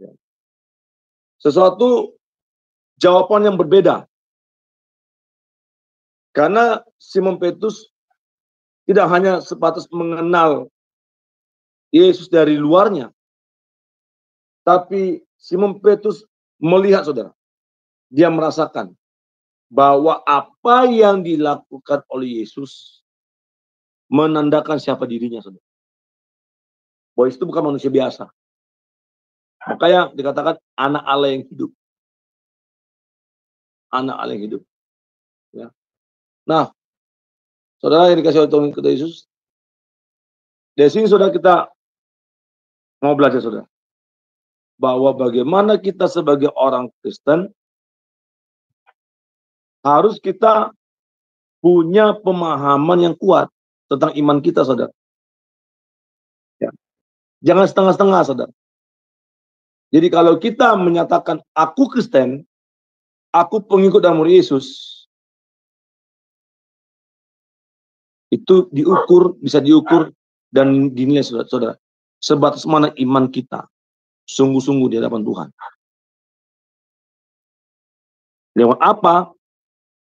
ya, sesuatu jawaban yang berbeda. Karena Simon Petrus tidak hanya sebatas mengenal Yesus dari luarnya, tapi Simon Petrus melihat, saudara, dia merasakan bahwa apa yang dilakukan oleh Yesus menandakan siapa dirinya, saudara. Bahwa itu bukan manusia biasa. Makanya dikatakan anak Allah yang hidup. Anak Allah yang hidup. Ya. Nah, saudara yang dikasih oleh Tuhan kita Yesus, dari sini saudara kita mau belajar, saudara, bahwa bagaimana kita sebagai orang Kristen harus kita punya pemahaman yang kuat tentang iman kita, saudara. Ya. Jangan setengah-setengah, saudara. Jadi kalau kita menyatakan aku Kristen, aku pengikut dan murid Yesus, itu bisa diukur dan dinilai, saudara, sebatas mana iman kita sungguh-sungguh di hadapan Tuhan. Lewat apa?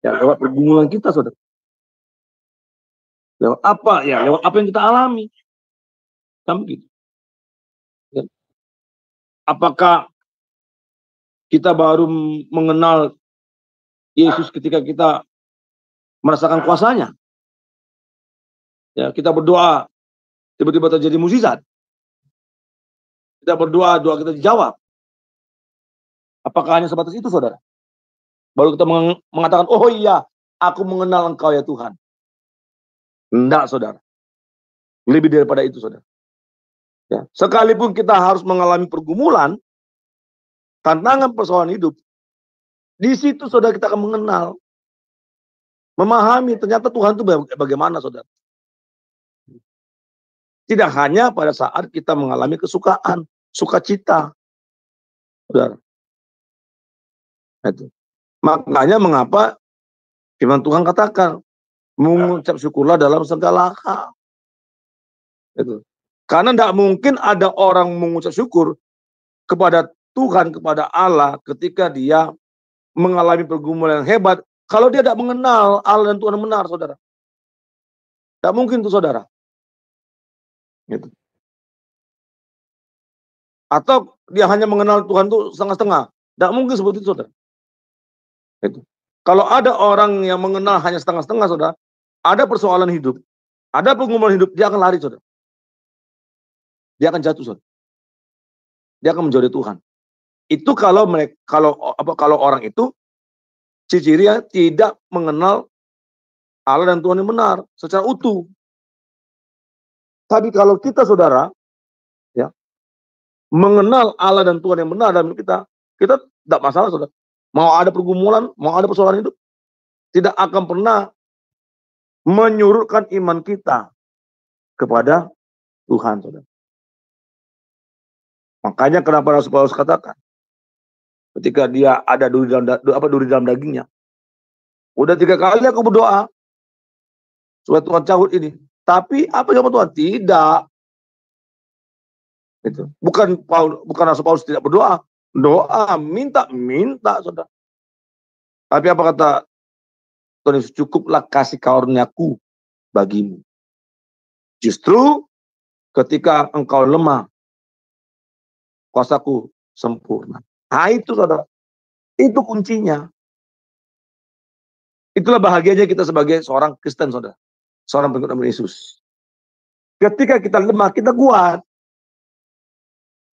Ya, lewat pergumulan kita, saudara. Lewat apa? Ya, lewat apa yang kita alami. Kan begitu. Ya. Apakah kita baru mengenal Yesus ketika kita merasakan kuasanya? Ya, kita berdoa, tiba-tiba terjadi mukjizat. Kita berdoa, doa kita dijawab. Apakah hanya sebatas itu, saudara? Baru kita mengatakan, oh iya, aku mengenal Engkau ya Tuhan. Enggak, saudara. Lebih daripada itu, saudara. Ya. Sekalipun kita harus mengalami pergumulan, tantangan persoalan hidup, di situ, saudara, kita akan mengenal, memahami ternyata Tuhan itu bagaimana, saudara. Tidak hanya pada saat kita mengalami kesukaan, sukacita, saudara. Itu. Makanya mengapa firman Tuhan katakan, mengucap syukurlah dalam segala hal. Itu. Karena tidak mungkin ada orang mengucap syukur kepada Tuhan, kepada Allah, ketika dia mengalami pergumulan yang hebat, kalau dia tidak mengenal Allah dan Tuhan yang benar, saudara. Tidak mungkin itu, saudara. Gitu. Atau dia hanya mengenal Tuhan itu setengah-setengah. Tidak mungkin seperti itu, saudara. Gitu. Kalau ada orang yang mengenal hanya setengah-setengah, saudara, ada persoalan hidup, ada pergumulan hidup, dia akan lari, saudara. Dia akan jatuh, saudara. Dia akan menjauhi Tuhan. Itu kalau orang itu cirinya tidak mengenal Allah dan Tuhan yang benar secara utuh. Tapi kalau kita, saudara, ya, mengenal Allah dan Tuhan yang benar dalam kita tidak masalah, saudara. Mau ada pergumulan, mau ada persoalan hidup, tidak akan pernah menyurutkan iman kita kepada Tuhan, saudara. Makanya kenapa Rasul Paulus katakan, ketika dia ada duri dalam dagingnya, udah 3 kali aku berdoa supaya Tuhan cabut ini. Tapi apa jawaban Tuhan? Tidak. Itu. Bukan Rasul Paulus tidak berdoa. Doa, minta, saudara. Tapi apa kata Tuhan Yesus? Cukuplah kasih karuniaku bagimu. Justru ketika engkau lemah, kuasaku sempurna. Nah itu saudara, itu kuncinya. Itulah bahagianya kita sebagai seorang Kristen saudara, seorang pengikut Yesus. Ketika kita lemah, kita kuat.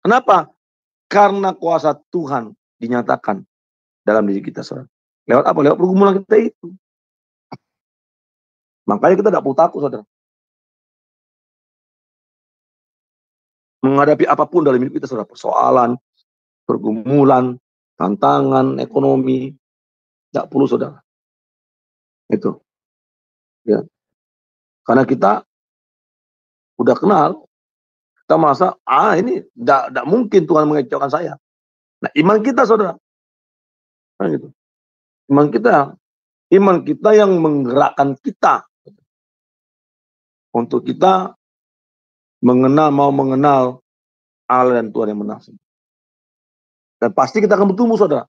Kenapa? Karena kuasa Tuhan dinyatakan dalam diri kita saudara. Lewat apa? Lewat pergumulan kita itu. Makanya kita tidak perlu takut saudara. Menghadapi apapun dalam hidup kita saudara, persoalan, pergumulan, tantangan, ekonomi, tidak perlu saudara. Itu. Ya. Karena kita udah kenal, kita merasa, ini tidak mungkin Tuhan mengecewakan saya. Nah, iman kita saudara. Nah, gitu. Iman kita yang menggerakkan kita untuk kita mau mengenal Allah dan Tuhan yang benar. Dan pasti kita akan bertumbuh saudara.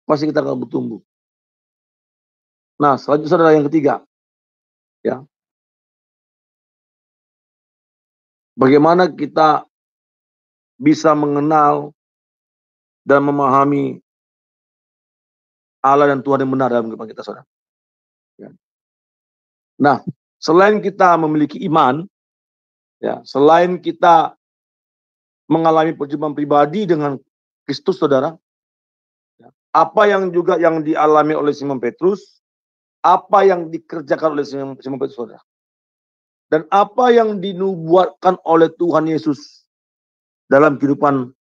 Pasti kita akan bertumbuh. Nah, selanjutnya saudara yang ketiga. Ya. Bagaimana kita bisa mengenal dan memahami Allah dan Tuhan yang benar dalam kehidupan kita saudara. Ya. Nah, selain kita memiliki iman, ya, selain kita mengalami perjumpaan pribadi dengan Kristus saudara, ya, apa yang juga yang dialami oleh Simon Petrus, apa yang dikerjakan oleh Simon Petrus saudara, dan apa yang dinubuatkan oleh Tuhan Yesus dalam kehidupan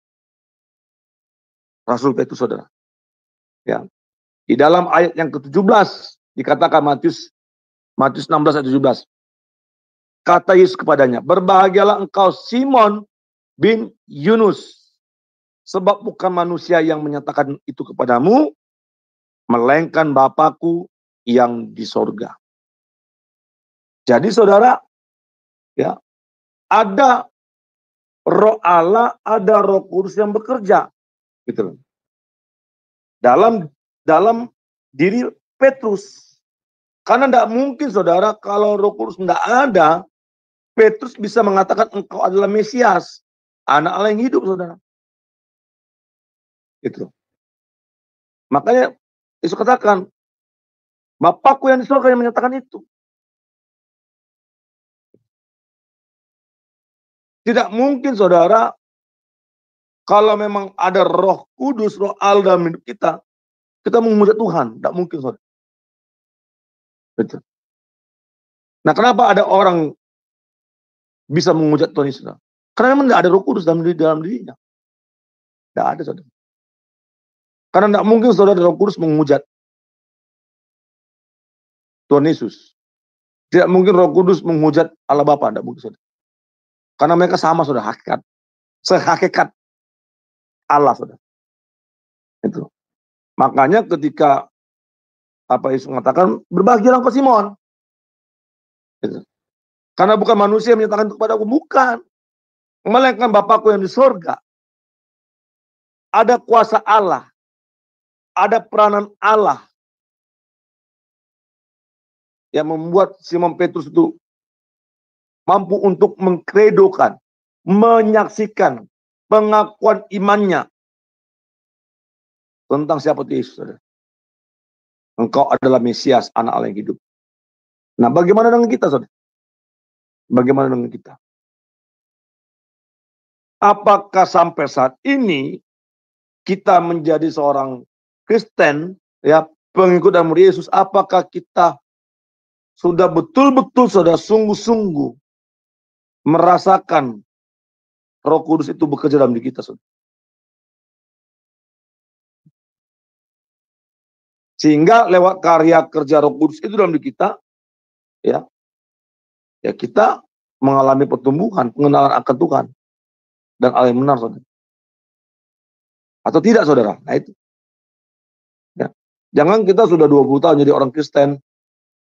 Rasul Petrus saudara. Ya. Di dalam ayat yang ke-17 dikatakan Matius 16 ayat 17. Kata Yesus kepadanya, berbahagialah engkau Simon bin Yunus, sebab bukan manusia yang menyatakan itu kepadamu, melainkan Bapakku yang di sorga. Jadi saudara, ya, ada Roh Allah, ada Roh Kudus yang bekerja, gitu. Dalam diri Petrus. Karena tidak mungkin saudara, kalau Roh Kudus tidak ada, Petrus bisa mengatakan engkau adalah Mesias, anak Allah yang hidup saudara. Itu. Makanya Yesus katakan, Bapakku yang di surga yang menyatakan itu. Tidak mungkin saudara, kalau memang ada Roh Kudus, Roh Allah dalam hidup kita memuja Tuhan. Tidak mungkin saudara. Betul. Nah, kenapa ada orang bisa menghujat Tuhan Yesus? Karena memang tidak ada Roh Kudus dalam dirinya. Tidak ada saudara. Karena tidak mungkin saudara Roh Kudus menghujat Tuhan Yesus. Tidak mungkin Roh Kudus menghujat Allah Bapa. Tidak mungkin saudara. Karena mereka sama saudara, hakikat. Sehakikat Allah saudara. Itu. Makanya ketika Yesus mengatakan, berbahagialah engkau Simon. Gitu. Karena bukan manusia yang menyatakan itu kepadaku, bukan. Melainkan Bapakku yang di sorga. Ada kuasa Allah. Ada peranan Allah. Yang membuat Simon Petrus itu mampu untuk mengkredokan, menyaksikan pengakuan imannya tentang siapa itu Yesus. Engkau adalah Mesias, anak Allah yang hidup. Nah, bagaimana dengan kita, saudara? Bagaimana dengan kita? Apakah sampai saat ini kita menjadi seorang Kristen, ya, pengikut dan murid Yesus? Apakah kita sudah betul-betul, saudara, sungguh-sungguh merasakan Roh Kudus itu bekerja dalam diri kita, saudara? Sehingga lewat karya kerja Roh Kudus itu dalam diri kita, ya kita mengalami pertumbuhan, pengenalan akan Tuhan dan Allah yang benar, saudara. Atau tidak, saudara? Nah itu. Ya. Jangan kita sudah 20 tahun jadi orang Kristen,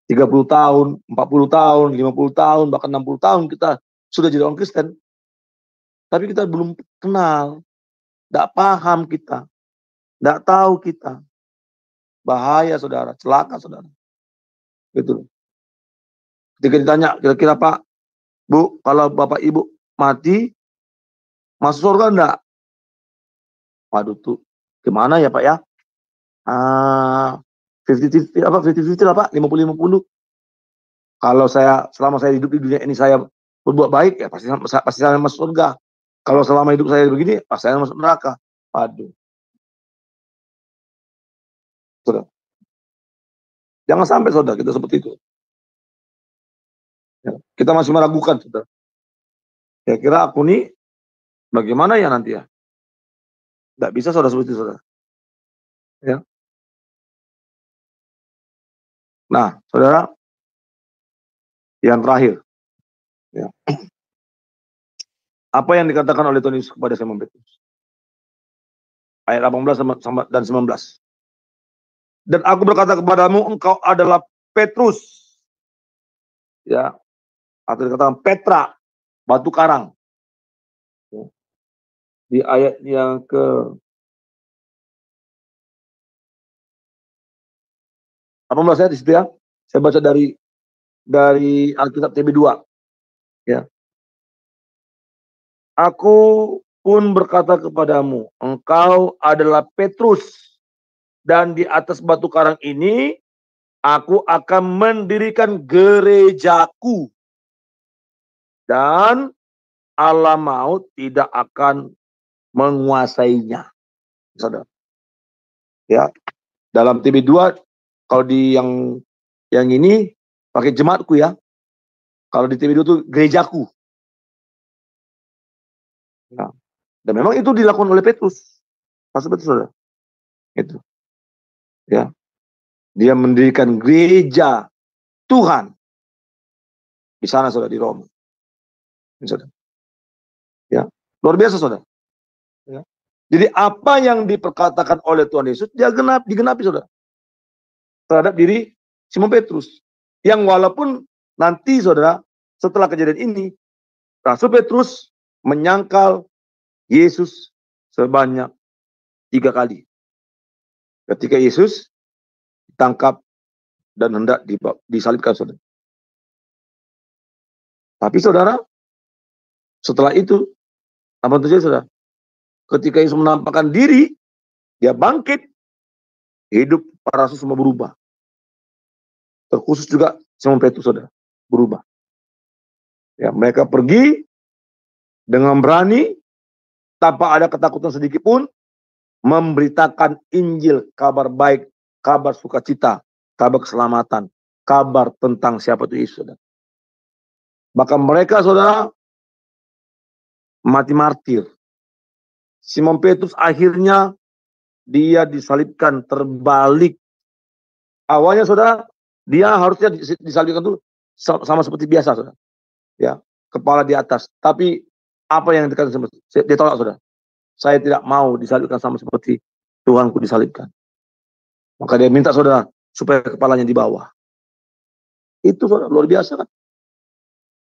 30 tahun, 40 tahun, 50 tahun, bahkan 60 tahun kita sudah jadi orang Kristen. Tapi kita belum kenal, tidak paham kita, tidak tahu kita. Bahaya, saudara, celaka, saudara. Gitu. Ketika ditanya, kira-kira Pak, Bu, kalau Bapak Ibu mati, masuk surga enggak? Waduh tuh, gimana ya Pak ya? 50-50 apa 50-50 lah Pak, 50-50. Kalau selama saya hidup di dunia ini saya berbuat baik ya pasti saya masuk surga. Kalau selama hidup saya begini, pasti saya masuk neraka. Waduh. Saudara. Jangan sampai saudara kita seperti itu. Ya, kita masih meragukan saudara. Ya kira aku nih bagaimana ya nanti ya? Tidak bisa saudara seperti itu saudara. Ya. Nah, saudara, yang terakhir, ya. Apa yang dikatakan oleh Tuhan Yesus kepada Simon Petrus? Ayat 18 dan 19. Dan aku berkata kepadamu, engkau adalah Petrus. Ya, atau dikatakan Petra, batu karang. Ya. Di ayat yang ke 18 ya di situ ya. Saya baca dari Alkitab TB2. Ya. Aku pun berkata kepadamu, engkau adalah Petrus, dan di atas batu karang ini aku akan mendirikan gerejaku, dan alam maut tidak akan menguasainya. Saudara. Ya, dalam TB2 kalau di yang ini pakai jemaatku ya. Kalau di TB2 itu gerejaku. Ya. Dan memang itu dilakukan oleh Petrus. Pas betul saudara. Itu. Ya. Dia mendirikan gereja Tuhan di sana saudara, di Roma. Saudara. Ya. Luar biasa saudara. Ya. Jadi apa yang diperkatakan oleh Tuhan Yesus dia digenapi saudara. Terhadap diri Simon Petrus. Yang walaupun nanti saudara setelah kejadian ini Rasul Petrus menyangkal Yesus sebanyak 3 kali. Ketika Yesus ditangkap dan hendak disalibkan saudara. Tapi saudara, setelah itu apa terjadi saudara? Ketika Yesus menampakkan diri, dia bangkit, hidup para rasul semua berubah. Terkhusus juga Simon Petrus saudara, berubah. Ya, mereka pergi dengan berani tanpa ada ketakutan sedikit pun memberitakan Injil, kabar baik, kabar sukacita, kabar keselamatan, kabar tentang siapa itu Yesus saudara. Bahkan mereka saudara mati martir. Simon Petrus akhirnya dia disalibkan terbalik. Awalnya saudara, dia harusnya disalibkan itu sama seperti biasa saudara. Ya, kepala di atas. Tapi apa yang dikatakan dia tolak saudara. Saya tidak mau disalibkan sama seperti Tuhanku disalibkan. Maka dia minta saudara supaya kepalanya di bawah. Itu saudara luar biasa kan.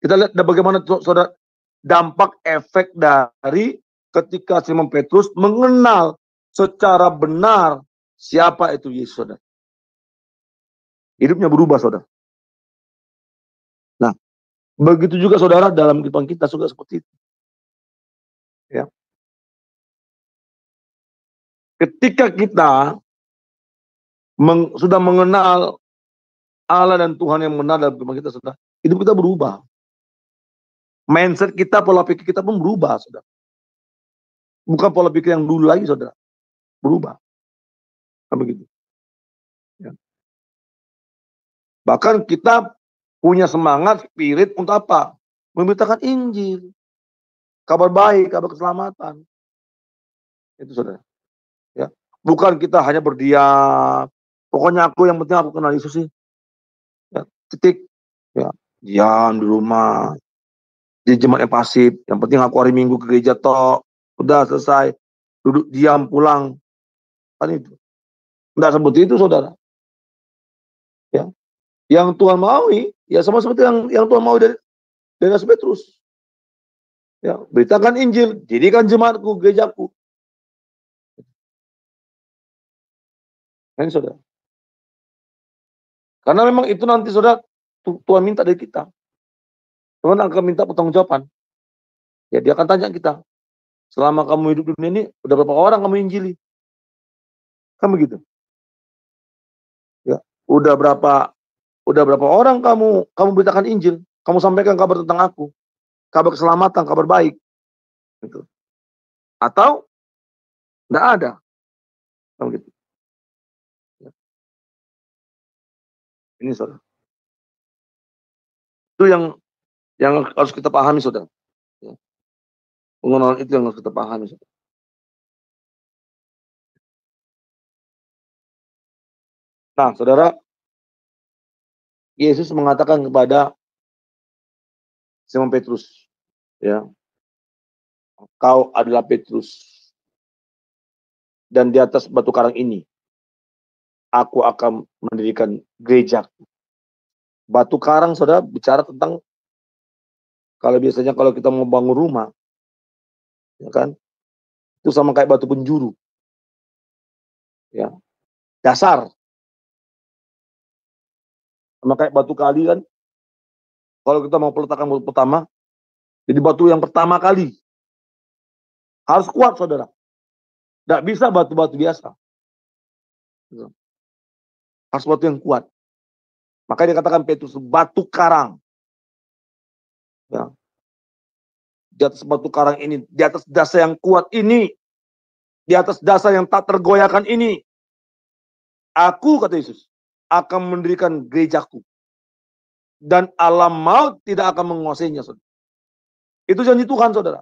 Kita lihat bagaimana saudara dampak efek dari ketika Simon Petrus mengenal secara benar siapa itu Yesus saudara. Hidupnya berubah saudara. Nah, begitu juga saudara dalam kehidupan kita juga seperti itu. Ya. Ketika kita sudah mengenal Allah dan Tuhan yang benar dalam kehidupan kita saudara, hidup kita berubah. Mindset kita, pola pikir kita pun berubah saudara. Bukan pola pikir yang dulu lagi saudara. Berubah. Kan begitu. Ya. Bahkan kita punya semangat, spirit untuk apa? Memberitakan Injil. Kabar baik, kabar keselamatan. Itu saudara. Ya. Bukan kita hanya berdiam. Pokoknya yang penting aku kenal Yesus sih. Ya. Titik. Ya. Diam di rumah. Di jemaat yang pasif. Yang penting aku hari Minggu ke gereja toh. Udah selesai. Duduk diam pulang. Kan itu. Enggak seperti itu saudara. Ya. Yang Tuhan mau, ya sama seperti yang Tuhan mau dari Rasul Petrus. Ya, beritakan Injil, jadikan jemaatku, gerejaku. Ini saudara. Karena memang itu nanti saudara Tuhan minta dari kita. Tuhan akan minta pertanggungjawaban. Ya dia akan tanya kita. Selama kamu hidup di dunia ini, udah berapa orang kamu injili? Kan begitu. Ya, udah berapa orang kamu beritakan Injil, kamu sampaikan kabar tentang aku, kabar keselamatan, kabar baik, gitu. Atau enggak ada, kan begitu. Ya. Ini saudara. Itu yang harus kita pahami, saudara. Ya. Pengenalan itu yang harus kita pahami, saudara. Nah, saudara, Yesus mengatakan kepada Simon Petrus, ya, kau adalah Petrus, dan di atas batu karang ini aku akan mendirikan gereja. Batu karang, saudara, bicara tentang kalau biasanya kalau kita mau bangun rumah, ya kan, itu sama kayak batu penjuru, ya, dasar, sama kayak batu kali kan. Kalau kita mau peletakan batu pertama, jadi batu yang pertama kali harus kuat, saudara. Tidak bisa batu-batu biasa. Harus batu yang kuat. Makanya dikatakan Petrus batu karang. Ya. Di atas batu karang ini, di atas dasar yang kuat ini, di atas dasar yang tak tergoyahkan ini, aku, kata Yesus, akan mendirikan gerejaku. Dan alam maut tidak akan menguasainya, saudara. Itu janji Tuhan, saudara.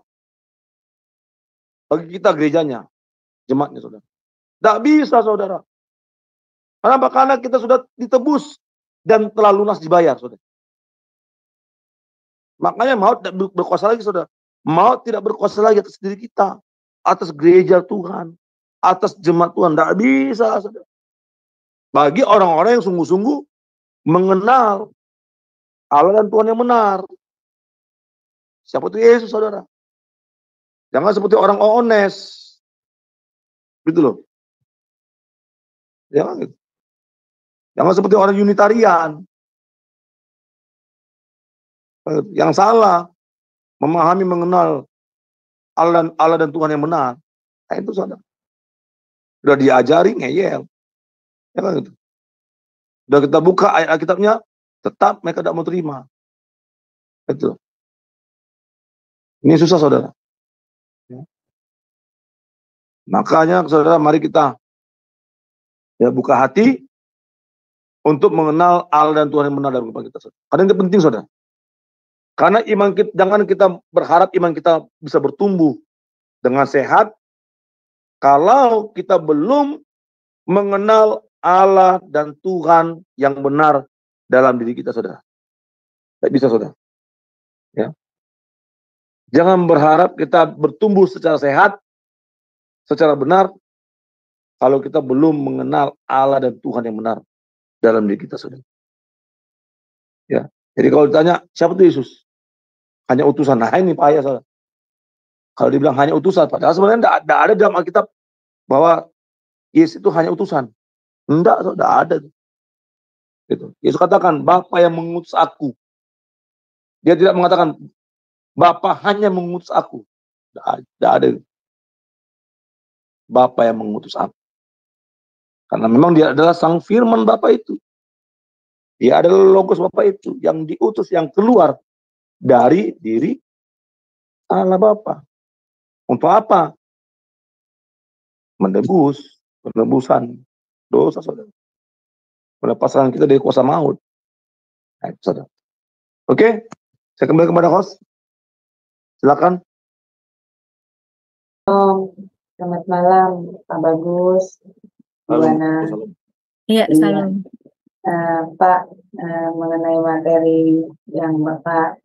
Bagi kita gerejanya, jemaatnya, saudara. Tidak bisa, saudara. Kenapa? Karena kita sudah ditebus dan telah lunas dibayar, saudara. Makanya maut tidak berkuasa lagi, saudara. Maut tidak berkuasa lagi atas diri kita, atas gereja Tuhan, atas jemaat Tuhan. Tidak bisa, saudara. Bagi orang-orang yang sungguh-sungguh mengenal Allah dan Tuhan yang benar. Siapa itu Yesus, saudara? Jangan seperti orang Ones. Gitu loh. Jangan gitu. Jangan seperti orang Unitarian. Yang salah. Memahami, mengenal Allah dan Tuhan yang benar. Nah, itu, saudara. Sudah diajari, ngeyel. Ya kan gitu. Sudah kita buka ayat Alkitabnya, tetap mereka tidak mau terima. Itu. Ini susah, saudara. Ya. Makanya, saudara, mari kita buka hati untuk mengenal Allah dan Tuhan yang benar dalam kehidupan kita, saudara. Karena itu penting, saudara. Karena iman kita, jangan kita berharap iman kita bisa bertumbuh dengan sehat kalau kita belum mengenal Allah dan Tuhan yang benar dalam diri kita, saudara. Tidak bisa, saudara. Ya. Jangan berharap kita bertumbuh secara sehat, secara benar, kalau kita belum mengenal Allah dan Tuhan yang benar dalam diri kita, saudara. Ya. Jadi kalau ditanya, siapa itu Yesus? Hanya utusan. Nah, ini payah, saudara. Kalau dibilang hanya utusan, padahal sebenarnya tidak ada dalam Alkitab bahwa Yesus itu hanya utusan. Enggak, tidak ada. Gitu. Yesus katakan, Bapa yang mengutus aku. Dia tidak mengatakan, Bapa hanya mengutus aku. Tidak ada. Bapa yang mengutus aku. Karena memang dia adalah sang firman Bapa itu. Dia adalah logos Bapa itu. Yang diutus, yang keluar dari diri Allah Bapa. Untuk apa? Penebusan dosa, saudara. Melepaskan kita dari kuasa maut. Nah, saudara. Oke, saya kembali kepada host. Silakan. Selamat malam, Pak Bagus. Gimana? Iya, salam. Pak, mengenai materi yang Bapak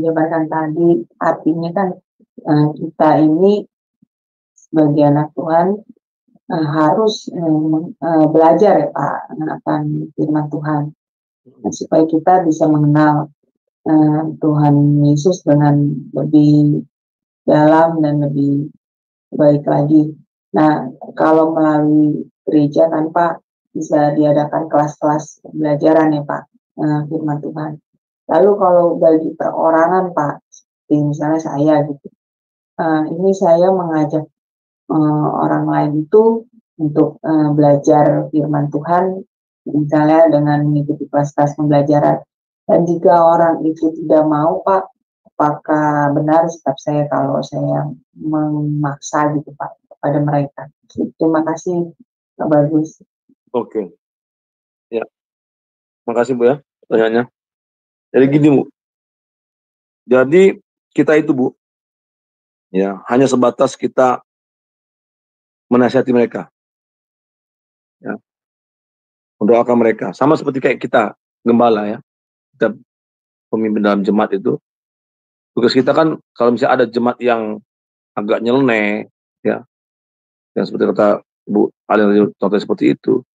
jabarkan tadi, artinya kan kita ini sebagai anak Tuhan harus belajar ya Pak akan firman Tuhan supaya kita bisa mengenal Tuhan Yesus dengan lebih dalam dan lebih baik lagi. Nah, kalau melalui gereja kan Pak bisa diadakan kelas-kelas pembelajaran ya Pak firman Tuhan. Lalu kalau bagi perorangan Pak, seperti misalnya saya gitu, ini saya mengajak orang lain itu untuk belajar firman Tuhan, misalnya dengan mengikuti kelas-kelas pembelajaran. Dan jika orang itu tidak mau, Pak, apakah benar sikap saya kalau saya memaksa gitu, Pak, kepada mereka? Terima kasih, Pak Bagus. Oke. Ya. Makasih Bu ya pertanyaannya. Jadi gini Bu. Jadi kita itu Bu, ya hanya sebatas kita menasihati mereka, ya, mendoakan mereka. Sama seperti kayak kita gembala ya, kita pemimpin dalam jemaat itu. Tugas kita kan kalau misalnya ada jemaat yang agak nyeleneh, ya, yang seperti kata Bu Alin contohnya seperti itu,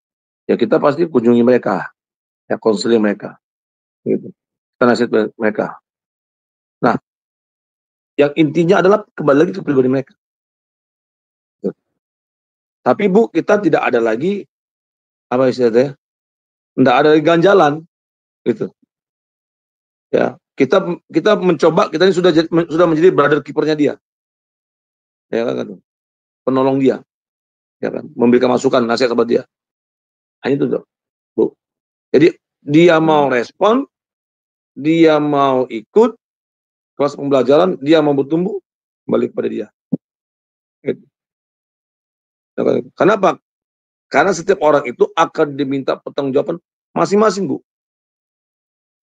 ya kita pasti kunjungi mereka, ya konseling mereka, gitu. Kita nasihat mereka. Nah, yang intinya adalah kembali lagi ke pribadi mereka. Tapi Bu, kita tidak ada lagi apa istilahnya? Tidak ada lagi ganjalan, gitu. Ya, kita mencoba, kita ini sudah menjadi brother keepernya dia, ya kan, penolong dia, ya kan, memberikan masukan, nasihat kepada dia. Hanya itu dong, Bu. Jadi dia mau respon, dia mau ikut kelas pembelajaran, dia mau bertumbuh, kembali kepada dia. Gitu. Ya kan? Kenapa? Karena setiap orang itu akan diminta pertanggungjawaban masing-masing, Bu.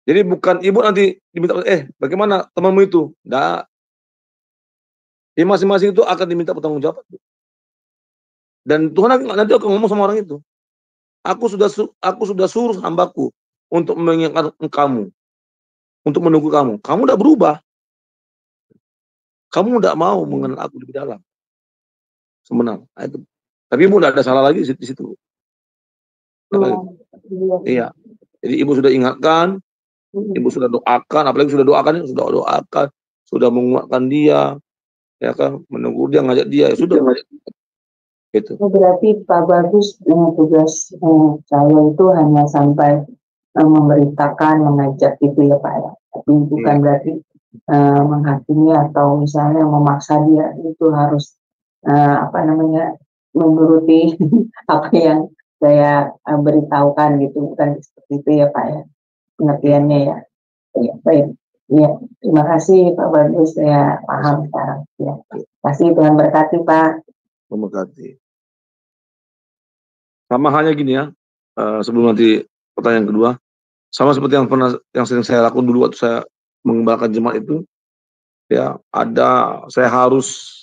Jadi bukan ibu nanti diminta, bagaimana temanmu itu? Enggak. Jadi masing-masing itu akan diminta pertanggungjawaban. Dan Tuhan nanti akan ngomong sama orang itu. Aku sudah suruh hambaku untuk mengingatkan kamu, untuk menunggu kamu. Kamu udah berubah. Kamu udah mau mengenal aku lebih dalam. Sebenarnya. Itu. Tapi ibu udah ada salah lagi di situ. Iya. Jadi ibu sudah ingatkan, ibu sudah doakan, apalagi sudah doakan, sudah menguatkan dia, ya kan, menunggu dia, ngajak dia, sudah ngajak. Gitu. Berarti Pak Bagus, tugas saya itu hanya sampai memberitakan, mengajak gitu ya Pak ya. Tapi bukan berarti menghakimi atau misalnya memaksa dia itu harus menuruti apa yang saya beritahukan gitu, bukan seperti itu ya Pak ya, pengertiannya ya. Ya baik, ya terima kasih Pak Bagus, saya paham sekarang. Ya, terima kasih, Tuhan berkati Pak. Memberkati. Sama halnya gini ya, sebelum nanti pertanyaan kedua, sama seperti yang sering saya lakukan dulu waktu saya mengembangkan jemaat itu, ya saya harus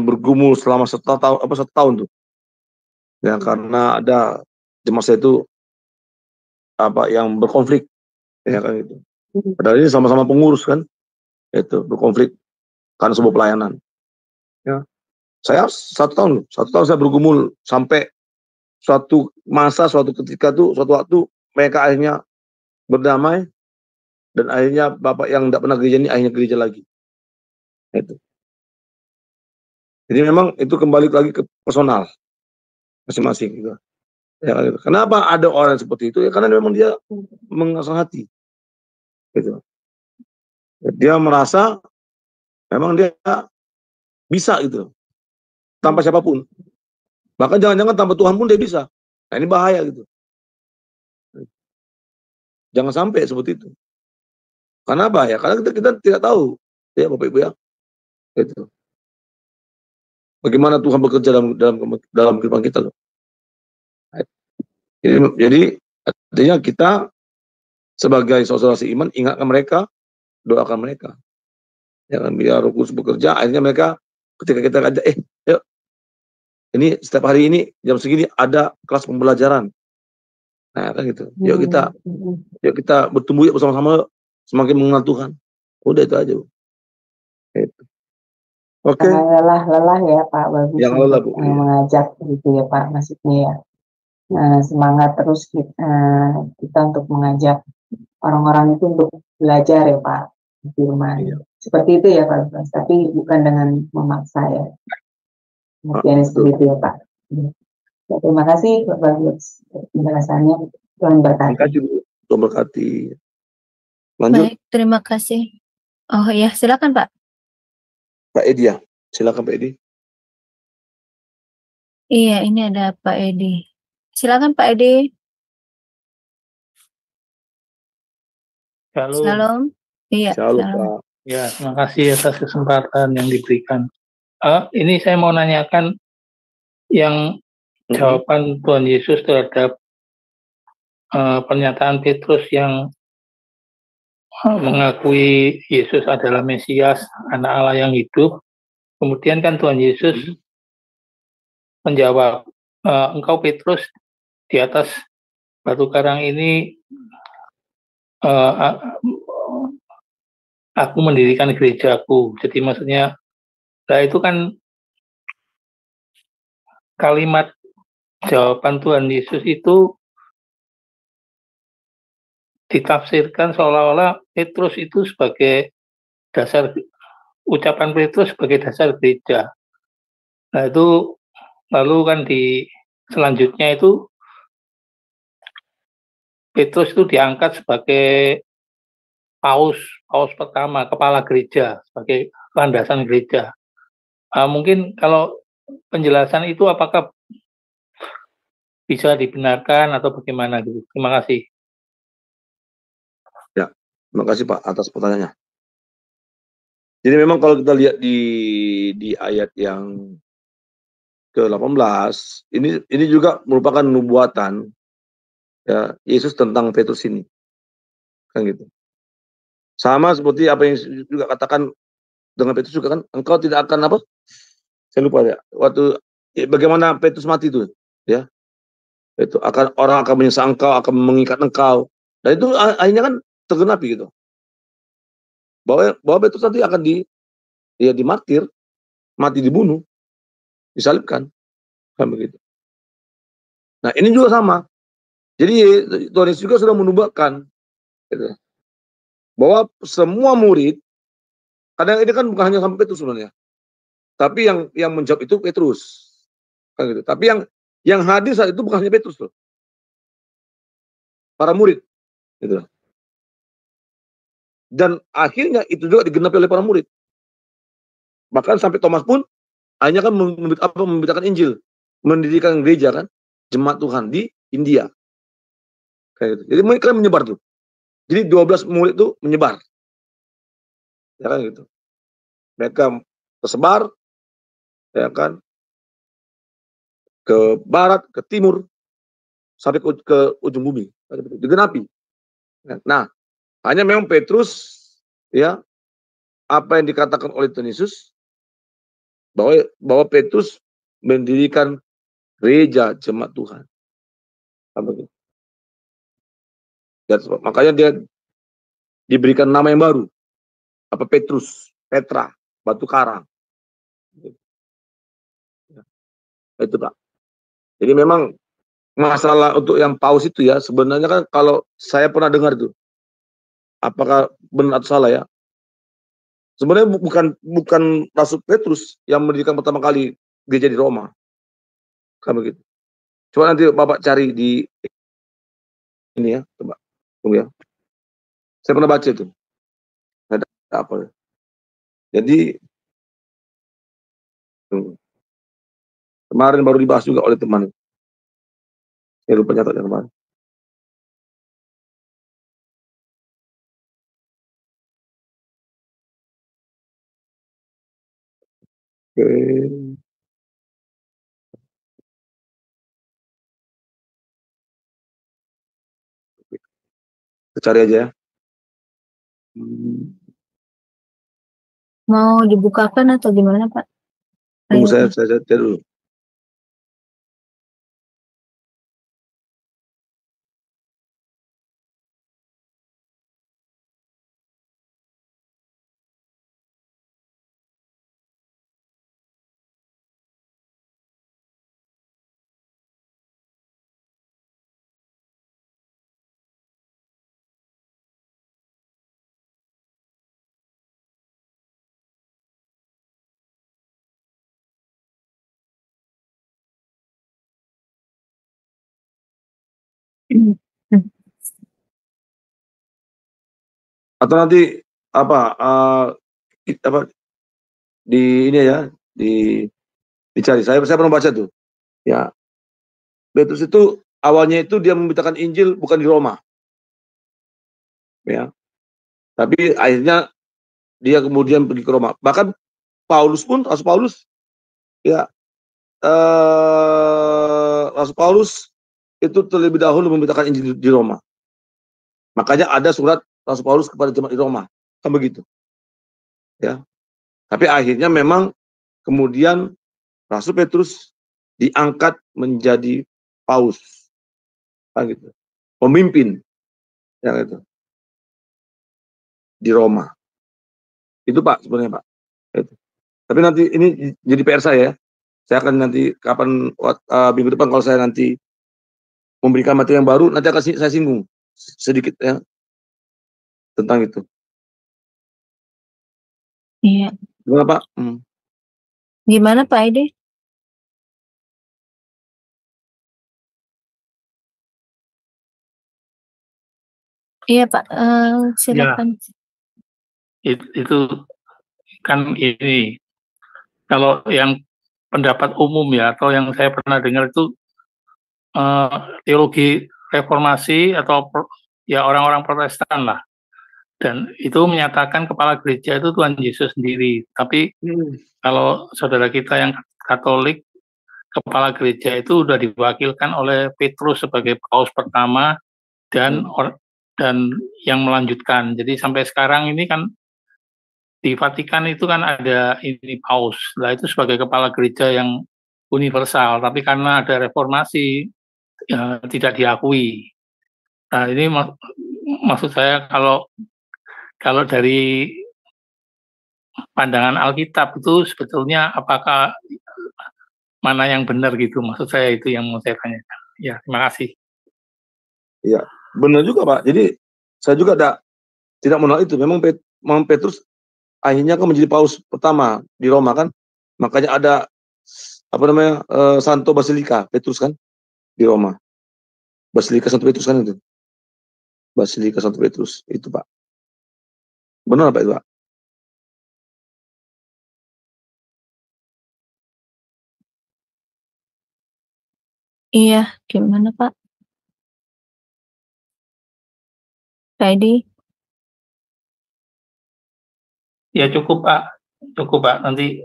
bergumul selama setahun tuh, ya karena ada jemaat saya itu yang berkonflik, ya kan itu. Padahal ini sama-sama pengurus kan, itu berkonflik karena sebuah pelayanan. Ya, saya satu tahun saya bergumul sampai suatu ketika tuh, suatu waktu mereka akhirnya berdamai dan akhirnya bapak yang tidak pernah gereja ini akhirnya gereja lagi. Itu. Jadi memang itu kembali lagi ke personal masing-masing gitu. Ya, gitu. Kenapa ada orang seperti itu? Ya karena memang dia mengasah hati. Gitu. Dia merasa memang dia bisa gitu. Tanpa siapapun. Bahkan jangan-jangan tanpa Tuhan pun dia bisa. Nah, ini bahaya gitu. Jangan sampai seperti itu. Karena apa ya? Karena kita tidak tahu, ya Bapak Ibu ya. Gitu. Bagaimana Tuhan bekerja dalam kehidupan kita loh. Jadi artinya kita sebagai saudara seiman ingatkan mereka, doakan mereka. Jangan biar Roh Kudus bekerja, akhirnya mereka ketika kita ajak, yuk, ini setiap hari ini jam segini ada kelas pembelajaran. Nah kan gitu. Yuk kita bertumbuh yuk bersama-sama semakin mengenal Tuhan. Udah itu aja, Bu. Gitu. Oke. Lelah ya Pak Bagus. Yang lelah, Bu. Mengajak gitu ya Pak, maksudnya ya. Semangat terus kita untuk mengajak orang-orang itu untuk belajar ya Pak firman. Iya. Seperti itu ya Pak Bagus, tapi bukan dengan memaksa ya. Pengertiannya seperti itu ya Pak. Ya, terima kasih Pak Bagus penjelasannya. Tuhan berkati. Terima kasih Bu. Tuhan berkati. Lanjut. Baik, terima kasih. Oh ya, silakan Pak. Pak Edi ya. Silakan Pak Edi. Iya, ini ada Pak Edi. Silakan Pak Edi. Shalom. Shalom. Iya, Shalom shalom. Pak. Ya, terima kasih atas kesempatan yang diberikan. Ini saya mau nanyakan yang jawaban Tuhan Yesus terhadap pernyataan Petrus yang mengakui Yesus adalah Mesias, anak Allah yang hidup. Kemudian kan Tuhan Yesus menjawab, engkau Petrus, di atas batu karang ini aku mendirikan gerejaku. Jadi maksudnya, nah itu kan kalimat jawaban Tuhan Yesus itu ditafsirkan seolah-olah Petrus itu sebagai dasar, ucapan Petrus sebagai dasar gereja. Nah itu lalu kan di selanjutnya itu Petrus itu diangkat sebagai paus pertama, kepala gereja, sebagai landasan gereja. Mungkin kalau penjelasan itu apakah bisa dibenarkan atau bagaimana gitu. Terima kasih. Ya, terima kasih Pak atas pertanyaannya. Jadi memang kalau kita lihat di ayat yang ke-18, ini juga merupakan nubuatan ya Yesus tentang Petrus ini. Kan gitu. Sama seperti apa yang juga katakan dengan Petrus juga kan, engkau tidak akan apa? Saya lupa ya. Waktu bagaimana Petrus mati itu, ya. Itu orang akan menyiksa engkau, akan mengikat engkau. Dan itu akhirnya kan tergenapi gitu. Bahwa Petrus nanti akan dimartir, mati dibunuh, disalibkan, kan begitu. Nah ini juga sama. Jadi Tuhan Yesus juga sudah menubuatkan gitu, bahwa semua murid, kadang ini kan bukan hanya sampai Petrus sebenarnya, tapi yang menjawab itu Petrus, kan gitu. Tapi yang hadir saat itu bukan hanya Petrus loh, para murid, gitu. Dan akhirnya itu juga digenapi oleh para murid. Bahkan sampai Thomas pun hanya kan memberitakan Injil, mendirikan gereja kan, jemaat Tuhan di India. Kayak gitu. Jadi mereka menyebar tuh. Jadi 12 murid itu menyebar. Ya kan gitu. Mereka tersebar ya kan ke barat, ke timur, sampai ke ujung bumi. Digenapi. Nah, hanya memang Petrus ya apa yang dikatakan oleh Tuhan Yesus bahwa Petrus mendirikan gereja jemaat Tuhan. Dan makanya dia diberikan nama yang baru. Apa Petrus, Petra, batu karang. Itu Pak. Jadi memang masalah untuk yang paus itu ya, sebenarnya kan kalau saya pernah dengar itu, apakah benar atau salah ya, sebenarnya bukan Rasul Petrus yang mendirikan pertama kali gereja di Roma. Kan begitu. Coba nanti Bapak cari di ini ya, coba. Tunggu ya. Saya pernah baca itu. Ada apa ya? Jadi kemarin baru dibahas juga oleh teman. Saya lupa nyatatnya kemarin. Oke. Kita cari aja ya. Mau dibukakan atau gimana Pak? Tunggu saya cari dulu. Atau nanti apa di ini ya, dicari. Saya pernah baca tuh. Ya, Petrus itu awalnya itu dia memberitakan Injil bukan di Roma. Ya. Tapi akhirnya dia kemudian pergi ke Roma. Bahkan Paulus pun, Rasul Paulus, ya, Rasul Paulus itu terlebih dahulu memberitakan Injil di Roma. Makanya ada surat Rasul Paulus kepada jemaat di Roma, kan begitu. Ya. Tapi akhirnya memang kemudian Rasul Petrus diangkat menjadi paus, kan gitu, pemimpin, ya gitu, di Roma. Itu Pak sebenarnya Pak. Itu. Tapi nanti ini jadi PR saya. Saya akan nanti kapan minggu depan kalau saya nanti memberikan materi yang baru, nanti akan saya singgung sedikit ya tentang itu. Iya. Gimana Pak? Gimana Pak Edi? Iya Pak, silakan. Ya, itu kan ini kalau yang pendapat umum ya, atau yang saya pernah dengar itu teologi reformasi atau ya orang-orang Protestan lah, dan itu menyatakan kepala gereja itu Tuhan Yesus sendiri. Tapi kalau saudara kita yang Katolik, kepala gereja itu sudah diwakilkan oleh Petrus sebagai paus pertama dan yang melanjutkan. Jadi sampai sekarang ini kan di Vatikan itu kan ada ini paus. Nah, itu sebagai kepala gereja yang universal, tapi karena ada reformasi ya, tidak diakui. Nah, ini maksud saya kalau dari pandangan Alkitab itu sebetulnya apakah mana yang benar gitu, maksud saya itu yang mau saya tanyakan. Ya, terima kasih. Iya, benar juga Pak. Jadi saya juga tidak menolak itu. Memang Petrus akhirnya kan menjadi paus pertama di Roma kan. Makanya ada apa namanya Santo Basilika Petrus kan di Roma. Basilika Santo Petrus kan itu. Basilika Santo Petrus itu Pak. Benar Pak itu Pak? Iya, gimana Pak? Pak Edi? Ya cukup Pak. Nanti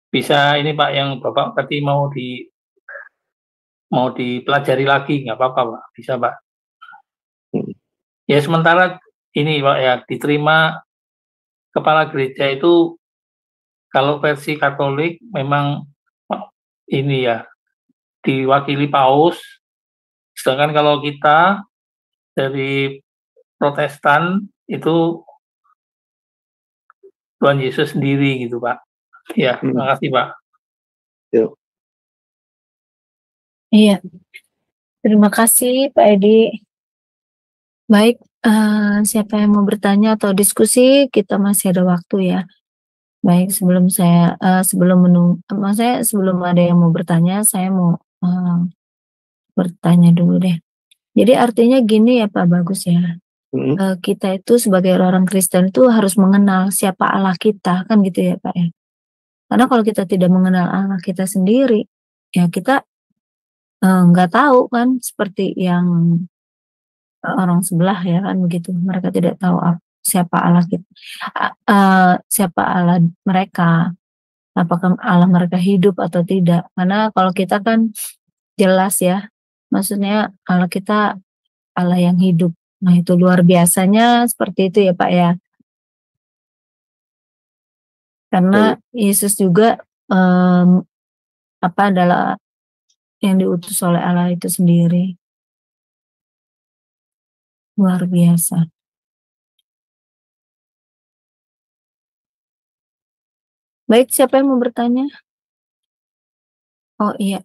bisa ini Pak yang Bapak tadi mau dipelajari lagi, nggak apa-apa Pak, bisa Pak. Ya sementara ini Pak ya, diterima kepala gereja itu kalau versi Katolik memang ini ya diwakili paus, sedangkan kalau kita dari Protestan itu Tuhan Yesus sendiri gitu Pak. Ya, terima kasih Pak. Iya, terima kasih Pak Edi. Baik, siapa yang mau bertanya atau diskusi, kita masih ada waktu ya. Baik, sebelum ada yang mau bertanya, saya mau bertanya dulu deh. Jadi artinya gini ya Pak Bagus ya, kita itu sebagai orang Kristen itu harus mengenal siapa Allah kita, kan gitu ya Pak ya. Karena kalau kita tidak mengenal Allah kita sendiri, ya kita nggak tahu kan, seperti yang orang sebelah ya kan begitu, mereka tidak tahu siapa Allah kita, siapa Allah mereka, apakah Allah mereka hidup atau tidak. Karena kalau kita kan jelas ya, maksudnya Allah kita Allah yang hidup. Nah itu luar biasanya seperti itu ya Pak ya. Karena Yesus juga adalah yang diutus oleh Allah itu sendiri. Luar biasa. Baik, siapa yang mau bertanya? Oh iya.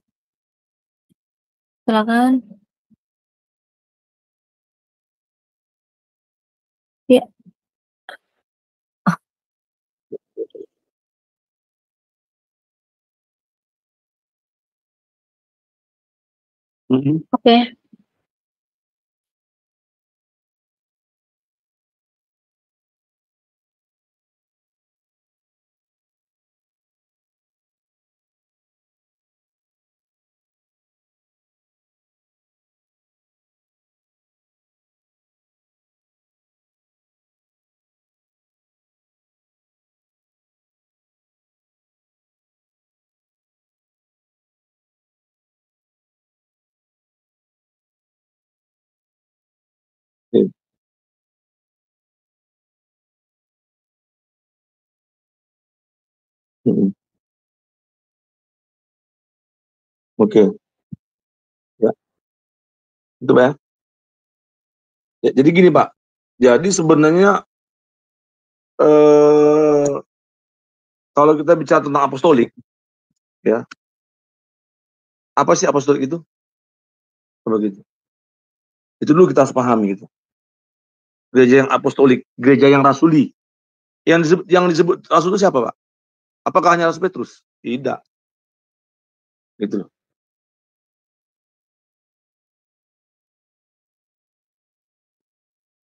Silakan. Ya. Oke. Oke. Oke. Ya, itu Pak ya. Ya, jadi gini Pak. Jadi sebenarnya kalau kita bicara tentang apostolik, ya, apa sih apostolik itu? Begitu. Itu dulu kita harus pahami gitu. Gereja yang apostolik, gereja yang rasuli. Yang disebut rasul itu siapa, Pak? Apakah hanya Rasul Petrus? Tidak. Gitu loh.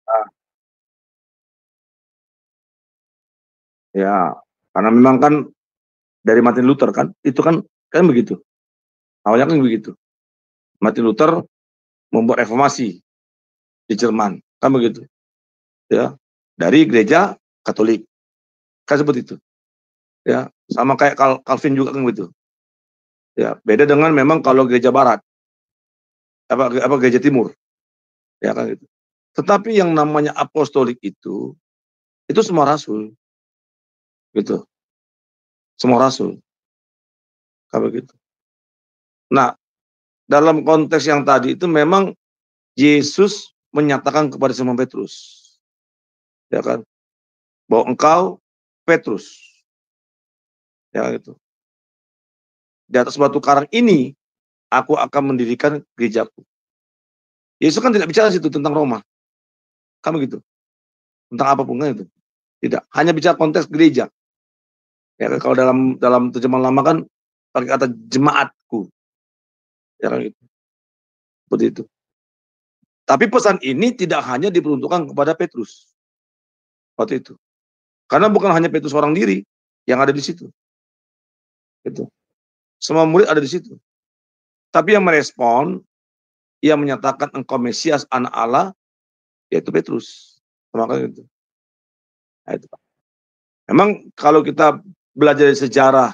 Nah, ya, karena memang kan dari Martin Luther kan, itu kan begitu. Awalnya kan begitu. Martin Luther membuat reformasi di Jerman, kan begitu. Ya, dari gereja Katolik. Kan seperti itu. Ya, sama kayak Calvin juga kan begitu. Ya, beda dengan memang kalau gereja barat. Apa gereja timur. Ya kan gitu. Tetapi yang namanya apostolik itu semua rasul. Gitu. Semua rasul. Kan begitu. Nah, dalam konteks yang tadi itu memang Yesus menyatakan kepada Simon Petrus, ya kan, bahwa engkau Petrus, ya gitu. Di atas batu karang ini aku akan mendirikan gerejaku. Yesus kan tidak bicara situ tentang Roma, kan begitu, tentang apapun kan itu, tidak. Hanya bicara konteks gereja. Ya kan, kalau dalam terjemahan lama kan pakai kata jemaatku, ya kan gitu, seperti itu. Tapi pesan ini tidak hanya diperuntukkan kepada Petrus waktu itu, karena bukan hanya Petrus seorang diri yang ada di situ. Gitu. Semua murid ada di situ. Tapi yang merespon, yang menyatakan engkau Mesias anak Allah, yaitu Petrus. Makanya itu. Nah, itu Pak. Memang kalau kita belajar dari sejarah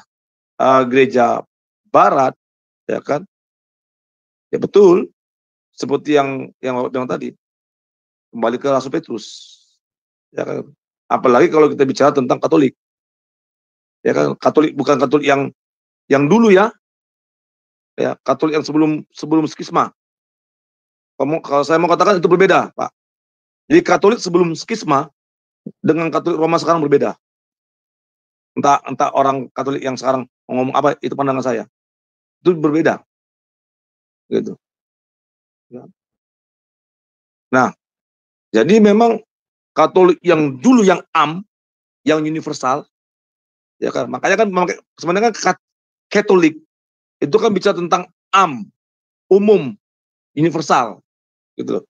gereja Barat, ya kan, ya betul seperti yang tadi, kembali ke Rasul Petrus, ya kan. Apalagi kalau kita bicara tentang Katolik, ya kan, Katolik bukan Katolik yang dulu ya Katolik yang sebelum skisma. Kalau saya mau katakan itu berbeda, Pak. Jadi Katolik sebelum skisma dengan Katolik Roma sekarang berbeda. Entah orang Katolik yang sekarang ngomong apa, itu pandangan saya. Itu berbeda. Gitu. Ya. Nah, jadi memang Katolik yang dulu yang yang universal, ya kan. Makanya kan sebenarnya kan Katolik itu kan bicara tentang umum, universal, gitu loh.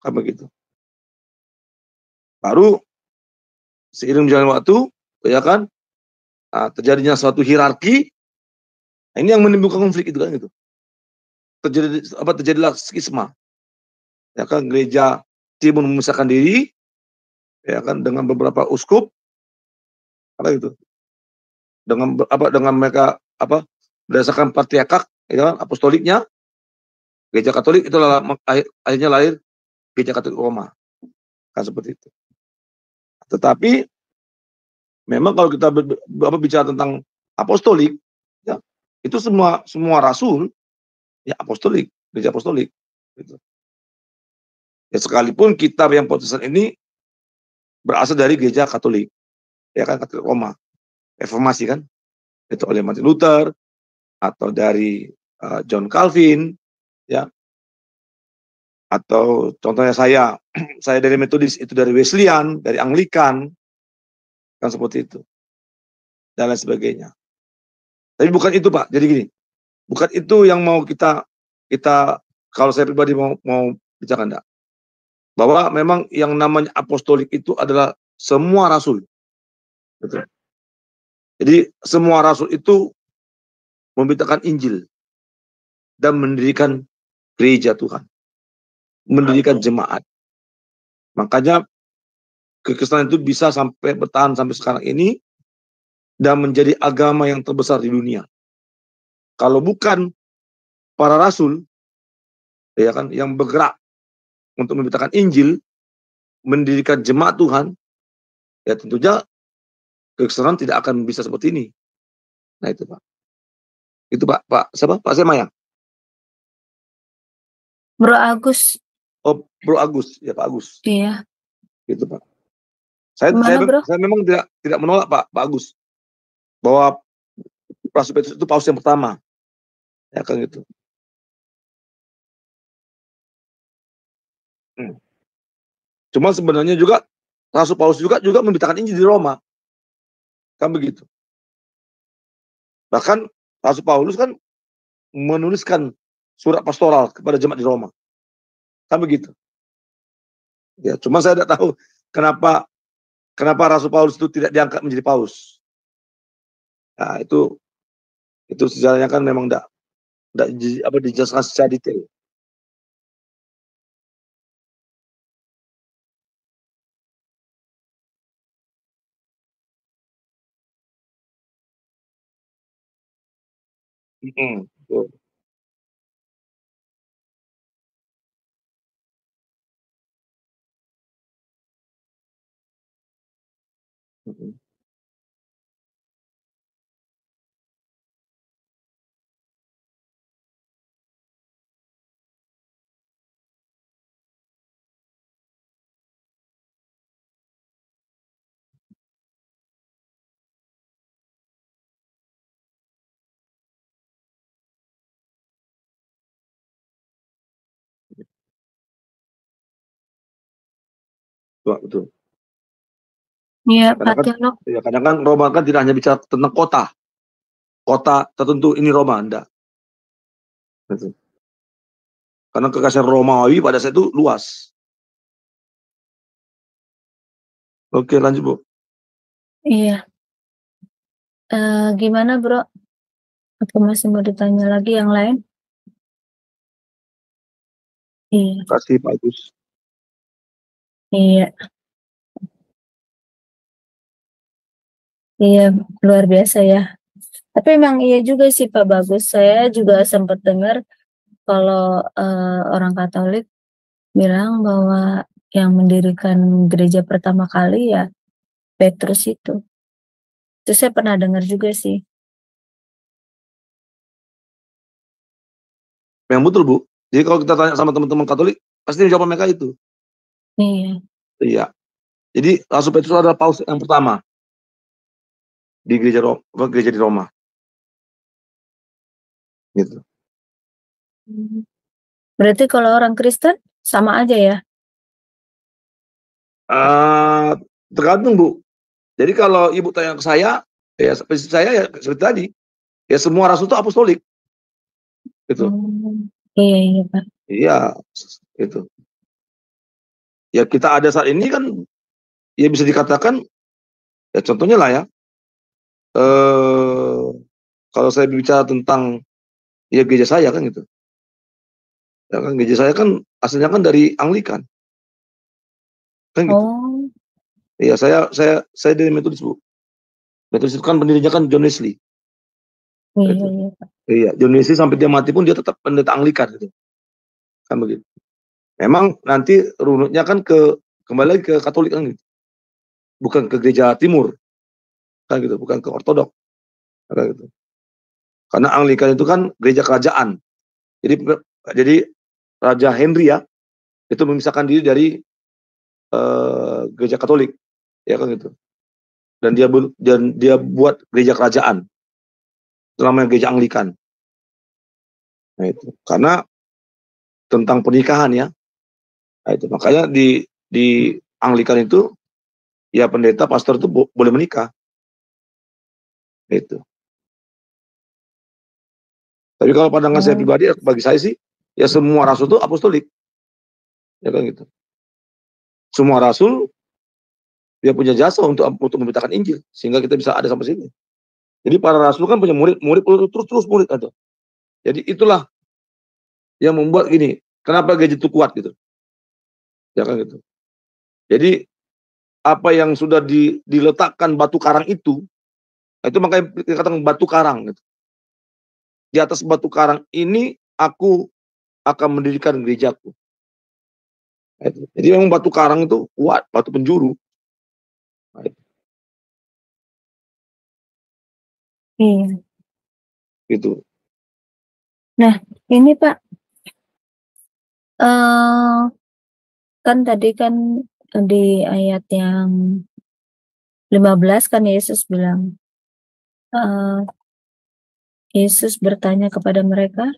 Kan begitu. Baru seiring berjalannya waktu, ya kan, terjadinya suatu hierarki. Nah, ini yang menimbulkan konflik itu kan gitu. Terjadilah skisma. Ya kan, gereja timur memisahkan diri, ya kan, dengan beberapa uskup, apa itu, dengan mereka berdasarkan patriarkat, ya kan, apostoliknya, gereja Katolik itu akhirnya lahir gereja Katolik Roma, kan seperti itu. Tetapi memang kalau kita bicara tentang apostolik, ya, itu semua rasul, ya apostolik, gereja apostolik, gitu. Ya sekalipun kitab yang Protestan ini berasal dari gereja Katolik, ya kan, Katolik Roma, reformasi kan, itu oleh Martin Luther atau dari John Calvin, ya, atau contohnya saya dari Metodis, itu dari Wesleyan, dari Anglikan, kan seperti itu, dan lain sebagainya. Tapi bukan itu Pak, jadi gini, bukan itu yang mau kita kalau saya pribadi mau bicara enggak, bahwa memang yang namanya apostolik itu adalah semua rasul. Betul. Jadi semua rasul itu memberitakan Injil dan mendirikan gereja Tuhan, mendirikan jemaat. Makanya kekristenan itu bisa bertahan sampai sekarang ini dan menjadi agama yang terbesar di dunia. Kalau bukan para rasul, ya kan, yang bergerak untuk memberitakan Injil, mendirikan jemaat Tuhan, ya tentunya kekristenan tidak akan bisa seperti ini. Nah itu Pak. Itu Pak siapa? Pak Sema ya? Bro Agus. Oh, Bro Agus, ya Pak Agus. Iya. Gitu Pak. Saya memang tidak menolak Pak Agus bahwa Rasul Petrus itu paus yang pertama. Ya kan gitu. Cuma sebenarnya juga Rasul Paulus juga memberitakan Injil di Roma. Kan begitu. Bahkan Rasul Paulus kan menuliskan surat pastoral kepada jemaat di Roma. Kan begitu. Ya, cuma saya tidak tahu kenapa Rasul Paulus itu tidak diangkat menjadi paus. Nah, itu sejarahnya kan memang tidak dijelaskan secara detail. Betul. Betul. Iya, Pak Tianok. Ya, kadang-kadang Roma kan tidak hanya bicara tentang kota tertentu, ini Roma, enggak. Betul. Karena kekaisaran Romawi pada saat itu luas. Oke, lanjut Bu. Iya. Gimana Bro? Aku masih mau ditanya lagi yang lain? Iya. Terima kasih Pak Agus. Iya. Iya, luar biasa ya. Tapi memang iya juga sih Pak Bagus. Saya juga sempat dengar kalau orang Katolik bilang bahwa yang mendirikan gereja pertama kali ya Petrus itu. Itu saya pernah dengar juga sih. Yang betul Bu. Jadi kalau kita tanya sama teman-teman Katolik, pasti jawaban mereka itu. Iya. Iya. Jadi Rasul Petrus adalah paus yang pertama di gereja di Roma. Gitu. Berarti kalau orang Kristen sama aja ya? Tergantung Bu. Jadi kalau Ibu tanya ke saya, ya seperti saya ya seperti tadi, ya semua rasul itu apostolik. Gitu. Iya Pak. Iya, itu. Ya kita ada saat ini kan, ya bisa dikatakan, ya contohnya lah ya, kalau saya bicara tentang ya gereja saya kan gitu. Ya kan gereja saya kan asalnya kan dari Anglikan. Kan gitu. Oh. Iya, saya dari Metodis Bu. Metodis itu kan pendirinya kan John Wesley. Iya, gitu. iya. Iya, John Wesley sampai dia mati pun dia tetap pendeta Anglikan gitu. Kan begitu. Memang nanti runutnya kan kembali lagi ke Katolik kan gitu. Bukan ke gereja Timur. Kan gitu, bukan ke Ortodok. Kan gitu. Karena Anglikan itu kan gereja kerajaan. Jadi Raja Henry ya, itu memisahkan diri dari gereja Katolik. Ya kan gitu. Dan dia buat gereja kerajaan. Itu namanya gereja Anglikan. Nah itu. Karena tentang pernikahan ya. Nah, itu makanya di Anglikan itu ya pendeta pastor itu boleh menikah. Itu. Tapi kalau pandangan saya pribadi, bagi saya sih ya semua rasul itu apostolik. Ya kan gitu. Semua rasul dia punya jasa untuk memberitakan Injil sehingga kita bisa ada sampai sini. Jadi para rasul kan punya murid terus murid ada. Jadi itulah yang membuat gini, kenapa gereja itu kuat gitu. Ya kan gitu. Jadi apa yang sudah diletakkan batu karang itu makanya dikatakan batu karang gitu. Di atas batu karang ini aku akan mendirikan gerejaku. Jadi memang batu karang itu kuat, batu penjuru. Iya. Gitu. Nah, ini Pak, kan tadi kan di ayat yang 15 kan Yesus bilang, Yesus bertanya kepada mereka,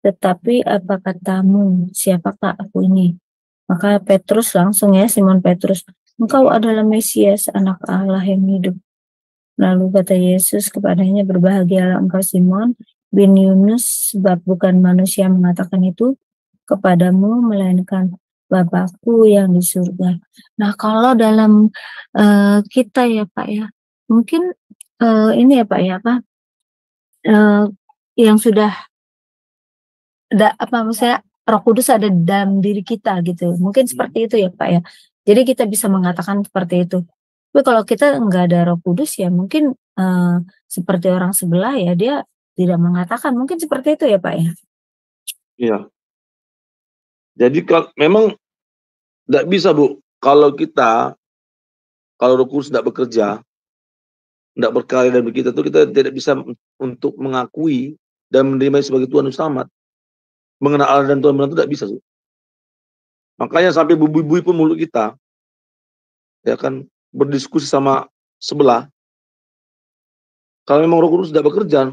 tetapi apa katamu, siapakah aku ini? Maka Petrus langsung ya, Simon Petrus, engkau adalah Mesias, anak Allah yang hidup. Lalu kata Yesus kepadanya, berbahagialah engkau Simon bin Yunus, sebab bukan manusia mengatakan itu kepadamu, melainkan Bapakku yang di surga. Nah, kalau dalam kita ya Pak ya, mungkin ini ya Pak ya, yang sudah maksudnya Roh Kudus ada dalam diri kita gitu. Mungkin seperti itu ya Pak ya. Jadi kita bisa mengatakan seperti itu. Tapi kalau kita nggak ada Roh Kudus ya mungkin seperti orang sebelah ya dia tidak mengatakan. Mungkin seperti itu ya Pak ya. Iya. Jadi kalau memang tidak bisa Bu, kalau Roh Kudus tidak bekerja, tidak berkarya dalam kita tuh kita tidak bisa untuk mengakui dan menerima sebagai Tuhan dan Selamat. Mengenal Allah dan Tuhan benar itu tidak bisa. Makanya sampai bubui-bubui pun mulut kita, ya kan, berdiskusi sama sebelah. Kalau memang Roh Kudus tidak bekerja,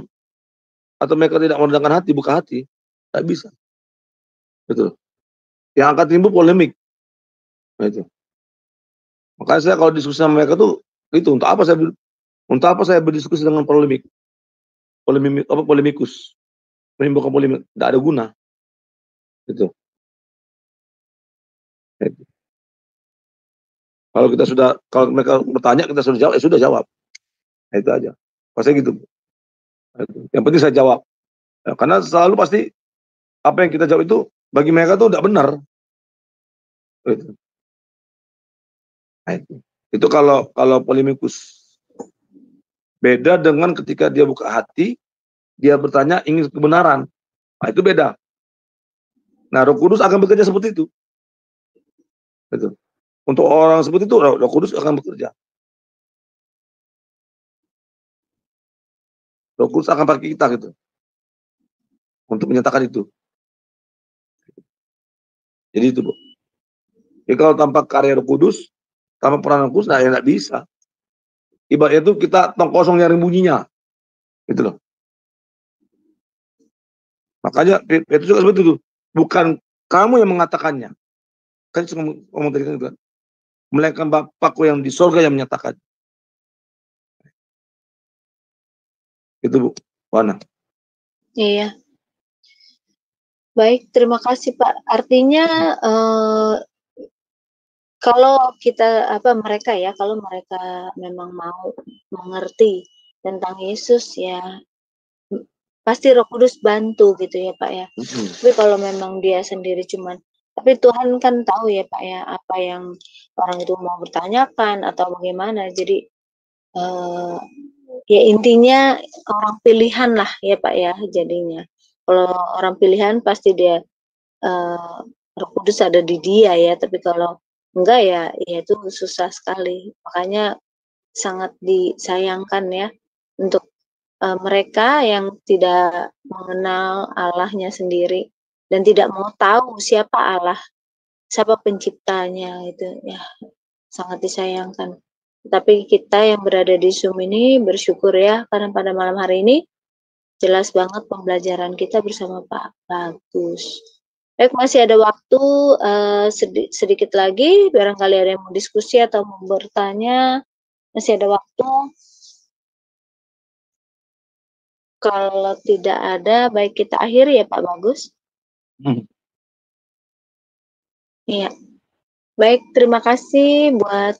atau mereka tidak merendahkan hati, buka hati, tidak bisa. Betul. Yang akan timbul polemik. Nah, itu. Makanya saya kalau diskusi sama mereka tuh, itu untuk apa saya berdiskusi dengan polemikus, menimbulkan polemik, tidak ada guna. Gitu. Gitu. Kalau mereka bertanya, kita sudah jawab, sudah jawab. Nah, itu aja. Pasti gitu. Yang penting saya jawab. Ya, karena selalu pasti apa yang kita jawab itu bagi mereka tuh tidak benar. Gitu. Nah, itu kalau polemikus. Beda dengan ketika dia buka hati, dia bertanya ingin kebenaran. Nah, itu beda. Nah, Roh Kudus akan bekerja seperti itu. Gitu. Untuk orang seperti itu, Roh Kudus akan bekerja. Roh Kudus akan pakai kita gitu. Untuk menyatakan itu. Jadi itu, Bu. Jadi kalau tanpa karya Roh Kudus, tanpa peran Roh Kudus, nah, ya nggak bisa. Ibaratnya itu kita tong kosong nyari bunyinya. Gitu loh. Makanya itu juga seperti itu. Bukan kamu yang mengatakannya. Kan ngomong tadi kan, melainkan Bapakku yang di sorga yang menyatakan. Itu Bu, Wana. Iya. Baik, terima kasih Pak. Artinya kalau kita kalau mereka memang mau mengerti tentang Yesus ya pasti Roh Kudus bantu gitu ya Pak ya. Tapi kalau memang dia sendiri tapi Tuhan kan tahu ya Pak ya apa yang orang itu mau bertanyakan atau bagaimana. Jadi ya intinya orang pilihan lah ya Pak ya jadinya. Kalau orang pilihan pasti dia Roh Kudus ada di dia ya, tapi kalau enggak ya itu susah sekali. Makanya sangat disayangkan ya untuk mereka yang tidak mengenal Allahnya sendiri dan tidak mau tahu siapa Allah, siapa penciptanya itu ya sangat disayangkan. Tapi kita yang berada di Zoom ini bersyukur ya karena pada malam hari ini jelas banget pembelajaran kita bersama Pak Bagus. Baik, masih ada waktu sedikit lagi, barangkali ada yang mau diskusi atau mau bertanya, masih ada waktu. Kalau tidak ada, baik kita akhiri ya Pak Bagus. Iya. Baik, terima kasih buat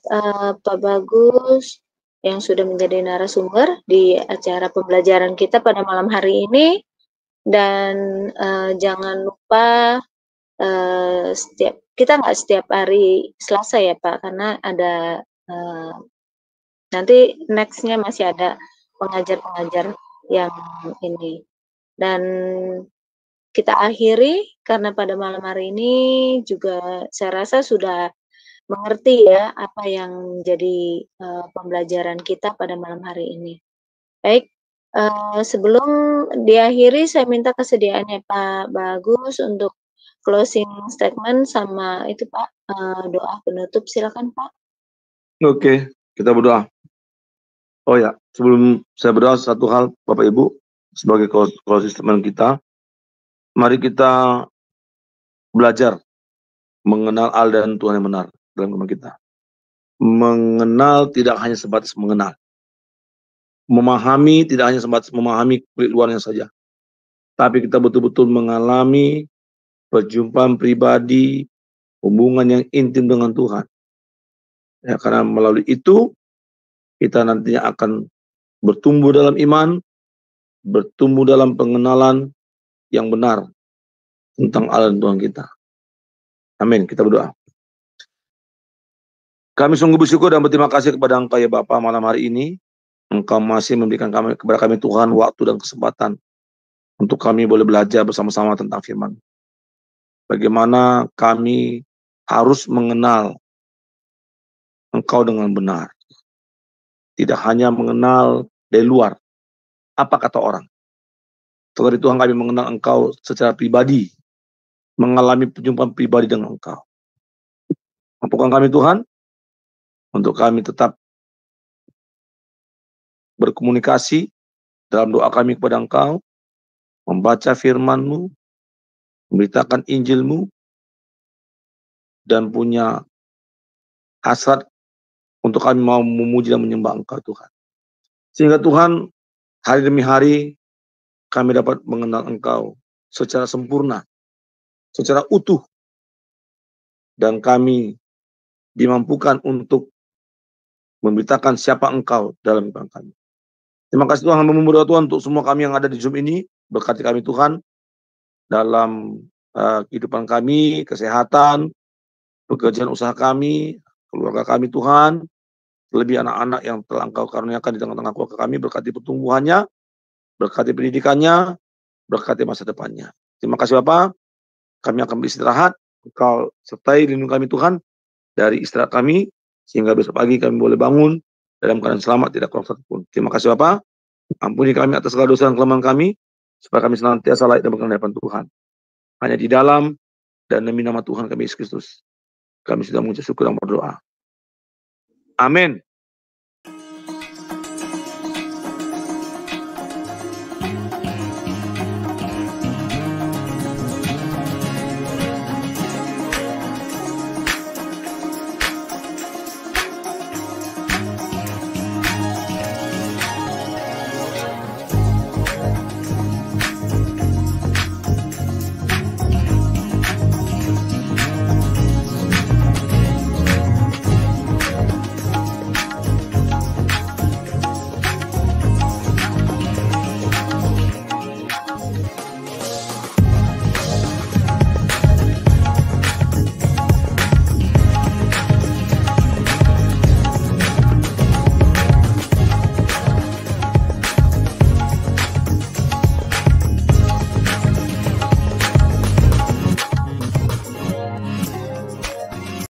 Pak Bagus yang sudah menjadi narasumber di acara pembelajaran kita pada malam hari ini. Dan jangan lupa kita nggak setiap hari Selasa ya Pak, karena ada nanti nextnya masih ada pengajar-pengajar yang ini. Dan kita akhiri karena pada malam hari ini juga saya rasa sudah mengerti ya apa yang jadi pembelajaran kita pada malam hari ini. Baik, sebelum diakhiri saya minta kesediaannya Pak Bagus untuk closing statement sama itu Pak, doa penutup silakan Pak. Oke, kita berdoa. Oh ya, sebelum saya berdoa satu hal Bapak Ibu sebagai closing statement kita, mari kita belajar mengenal Allah dan Tuhan yang benar dalam kehidupan kita. Mengenal tidak hanya sebatas mengenal. Memahami tidak hanya sebatas memahami kulit luarnya saja. Tapi kita betul-betul mengalami perjumpaan pribadi, hubungan yang intim dengan Tuhan. Ya, karena melalui itu kita nantinya akan bertumbuh dalam iman, bertumbuh dalam pengenalan yang benar tentang Allah dan Tuhan kita. Amin. Kita berdoa. Kami sungguh bersyukur dan berterima kasih kepada Engkau ya Bapa malam hari ini. Engkau masih memberikan kepada kami Tuhan waktu dan kesempatan untuk kami boleh belajar bersama-sama tentang firman. Bagaimana kami harus mengenal Engkau dengan benar. Tidak hanya mengenal dari luar. Apa kata orang. Tetapi Tuhan kami mengenal Engkau secara pribadi. Mengalami perjumpaan pribadi dengan Engkau. Mampukan kami Tuhan untuk kami tetap berkomunikasi dalam doa kami kepada Engkau, membaca firman-Mu, memberitakan Injil-Mu, dan punya hasrat untuk kami mau memuji dan menyembah Engkau Tuhan. Sehingga Tuhan, hari demi hari kami dapat mengenal Engkau secara sempurna, secara utuh, dan kami dimampukan untuk memberitakan siapa Engkau dalam kehidupan kami. Terima kasih Tuhan, hamba berdoa Tuhan untuk semua kami yang ada di Zoom ini. Berkati kami Tuhan dalam kehidupan kami, kesehatan, pekerjaan usaha kami, keluarga kami Tuhan, lebih anak-anak yang telah Engkau karuniakan di tengah-tengah keluarga kami, berkati pertumbuhannya, berkati pendidikannya, berkati masa depannya. Terima kasih Bapak, kami akan beristirahat, Engkau sertai lindungi kami Tuhan, dari istirahat kami, sehingga besok pagi kami boleh bangun, dalam keadaan selamat, tidak kurang satupun. Terima kasih Bapak, ampuni kami atas segala dosa dan kelemahan kami, supaya kami senantiasa layak dan berkenan di hadapan Tuhan. Hanya di dalam dan demi nama Tuhan kami Yesus Kristus, kami sudah mengucap syukur dan berdoa. Amin.